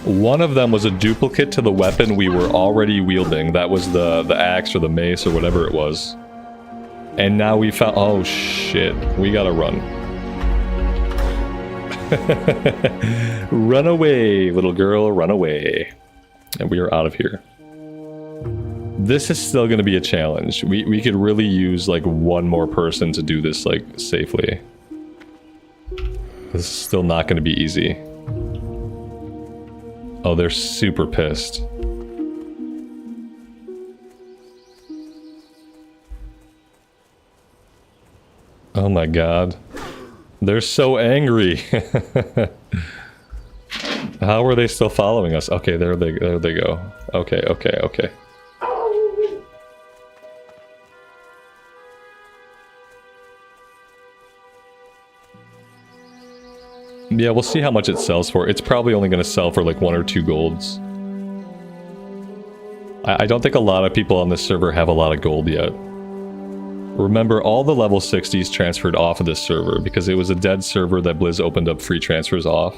One of them was a duplicate to the weapon we were already wielding. That was the axe or the mace or whatever it was. And now we found... Oh, shit. We gotta run. Run away, little girl. Run away. And we are out of here. This is still gonna be a challenge. We could really use, like, one more person to do this, like, safely. This is still not gonna be easy. Oh, they're super pissed. Oh my god. They're so angry. How are they still following us? Okay, there they go. Okay, okay, okay. Yeah, we'll see how much it sells for. It's probably only going to sell for like 1 or 2 golds. I don't think a lot of people on this server have a lot of gold yet. Remember, all the level 60s transferred off of this server because it was a dead server that Blizz opened up free transfers off.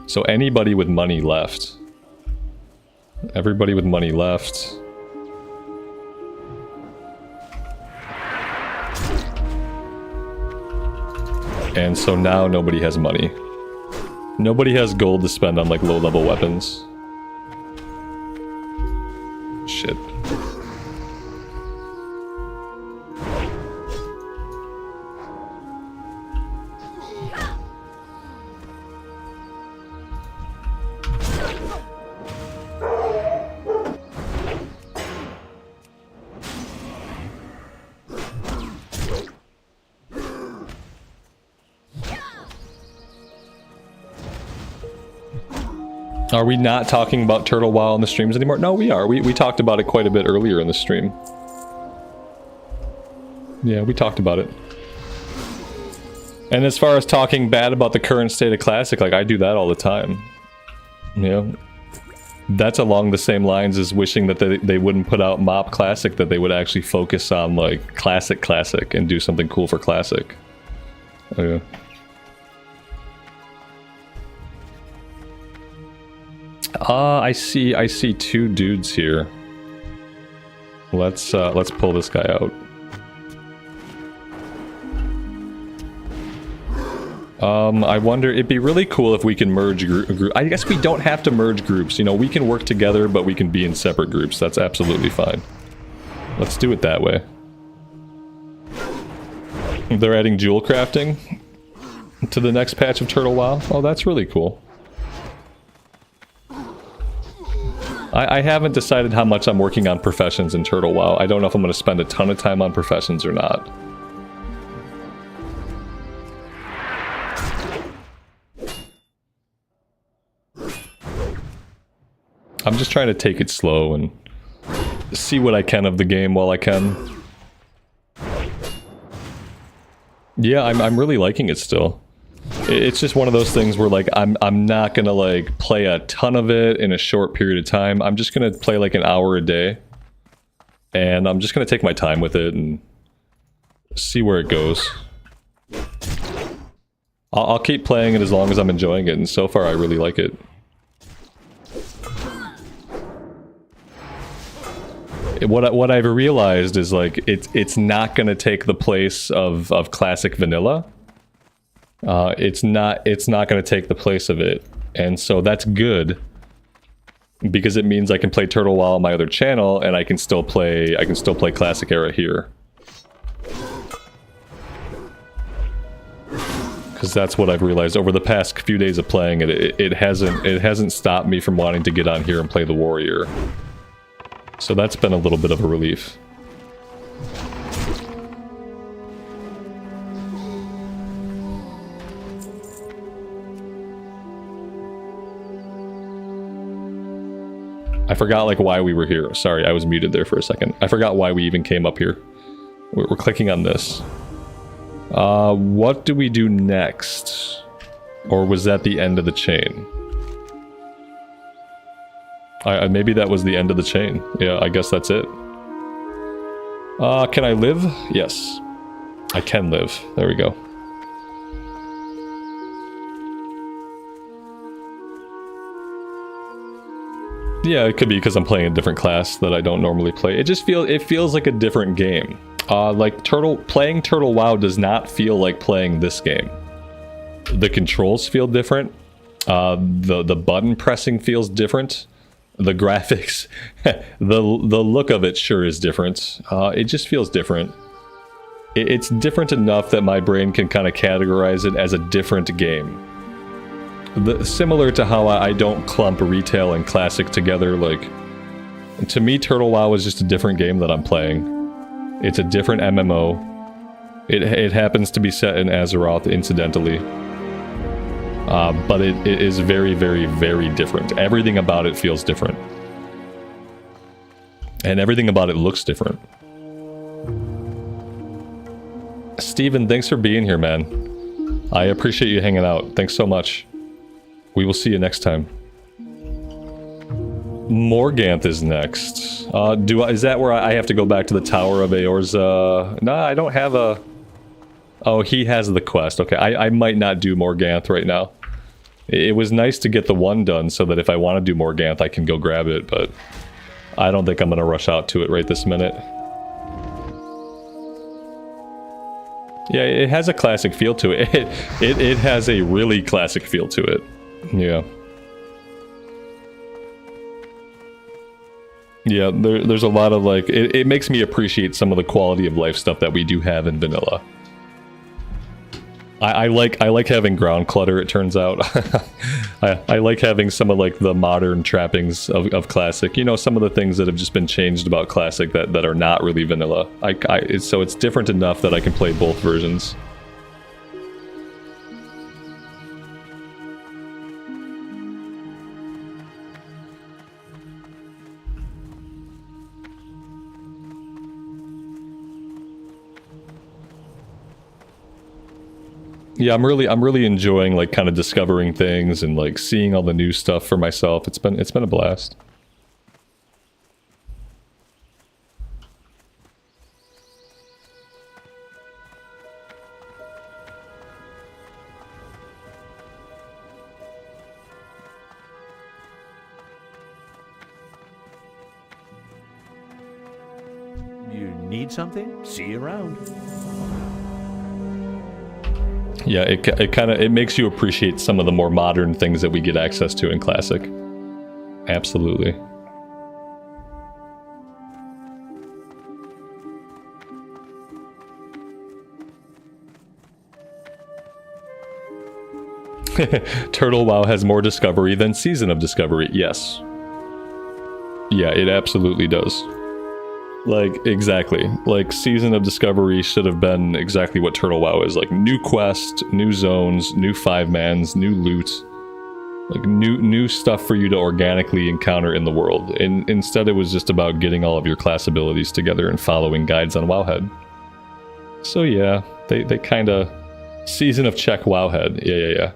So anybody with money left. Everybody with money left. And so now nobody has money. Nobody has gold to spend on like low-level weapons. Shit. Are we not talking about Turtle Wow in the streams anymore? No, we are. We talked about it quite a bit earlier in the stream. Yeah, we talked about it. And as far as talking bad about the current state of Classic, like, I do that all the time. You know? That's along the same lines as wishing that they wouldn't put out Mop Classic, that they would actually focus on like Classic and do something cool for Classic. Oh yeah. I see two dudes here. Let's pull this guy out. I wonder, it'd be really cool if we can merge group. I guess we don't have to merge groups. You know, we can work together, but we can be in separate groups. That's absolutely fine. Let's do it that way. They're adding jewel crafting to the next patch of Turtle WoW. Oh, that's really cool. I haven't decided how much I'm working on professions in Turtle WoW. I don't know if I'm going to spend a ton of time on professions or not. I'm just trying to take it slow and see what I can of the game while I can. Yeah, I'm really liking it still. It's just one of those things where like I'm not gonna like play a ton of it in a short period of time. I'm just gonna play like an hour a day, and I'm just gonna take my time with it and see where it goes. I'll keep playing it as long as I'm enjoying it, and so far I really like it. What I've realized is like it's not gonna take the place of classic vanilla. It's not going to take the place of it, and so that's good because it means I can play Turtle WoW on my other channel, and I can still play Classic Era here. Because that's what I've realized over the past few days of playing it. It hasn't stopped me from wanting to get on here and play the Warrior. So that's been a little bit of a relief. I forgot like why we were here. Sorry, I was muted there for a second. I forgot why we even came up here. We're clicking on this. What do we do next? Or was that the end of the chain? Maybe that was the end of the chain. Yeah, I guess that's it. Can I live? Yes. I can live. There we go. Yeah, it could be because I'm playing a different class that I don't normally play. It just feels like a different game. Like playing Turtle WoW does not feel like playing this game. The controls feel different. The button pressing feels different. The graphics, the look of it sure is different. It just feels different. It's different enough that my brain can kind of categorize it as a different game. Similar to how I don't clump retail and classic together. Like, to me, Turtle WoW is just a different game that I'm playing. It's a different MMO. It happens to be set in Azeroth, incidentally. But it is very, very, very different. Everything about it feels different. And everything about it looks different. Steven, thanks for being here, man. I appreciate you hanging out. Thanks so much. We will see you next time. Morganth is next. Is that where I have to go back to the Tower of Eorza? No, I don't have a... Oh, he has the quest. Okay, I might not do Morganth right now. It was nice to get the one done so that if I want to do Morganth, I can go grab it, but I don't think I'm going to rush out to it right this minute. Yeah, it has a classic feel to it. It has a really classic feel to it. Yeah. Yeah, there's a lot of like... It makes me appreciate some of the quality of life stuff that we do have in vanilla. I like having ground clutter, it turns out. I like having some of like the modern trappings of classic. You know, some of the things that have just been changed about classic that are not really vanilla. So it's different enough that I can play both versions. Yeah, I'm really enjoying like kind of discovering things and like seeing all the new stuff for myself. It's been a blast. You need something? See you around. Yeah, it makes you appreciate some of the more modern things that we get access to in Classic. Absolutely. Turtle WoW has more discovery than Season of Discovery. Yes. Yeah, it absolutely does. Like, exactly. Like, Season of Discovery should have been exactly what Turtle WoW is. Like, new quest, new zones, new 5-mans, new loot. Like, new stuff for you to organically encounter in the world. And instead, it was just about getting all of your class abilities together and following guides on Wowhead. So yeah, they kind of... Season of Check Wowhead. Yeah.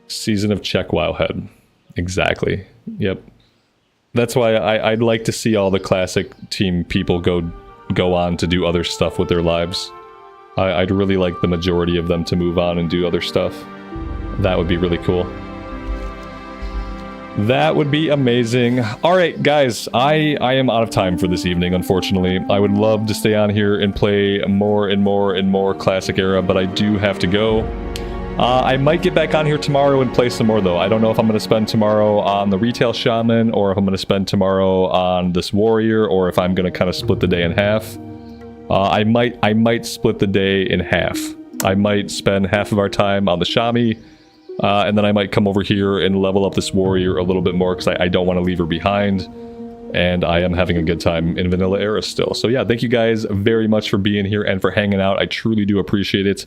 Season of Check Wowhead. Exactly. Yep. That's why I'd like to see all the Classic team people go on to do other stuff with their lives. I'd really like the majority of them to move on and do other stuff. That would be really cool. That would be amazing. Alright, guys, I am out of time for this evening, unfortunately. I would love to stay on here and play more and more Classic Era, but I do have to go. I might get back on here tomorrow and play some more, though. I don't know if I'm going to spend tomorrow on the Retail Shaman, or if I'm going to spend tomorrow on this Warrior, or if I'm going to kind of split the day in half. I might split the day in half. I might spend half of our time on the Shami, and then I might come over here and level up this Warrior a little bit more, because I don't want to leave her behind. And I am having a good time in Vanilla Era still. So yeah, thank you guys very much for being here and for hanging out. I truly do appreciate it.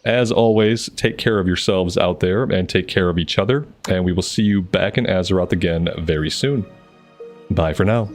As always, take care of yourselves out there and take care of each other, and we will see you back in Azeroth again very soon. Bye for now.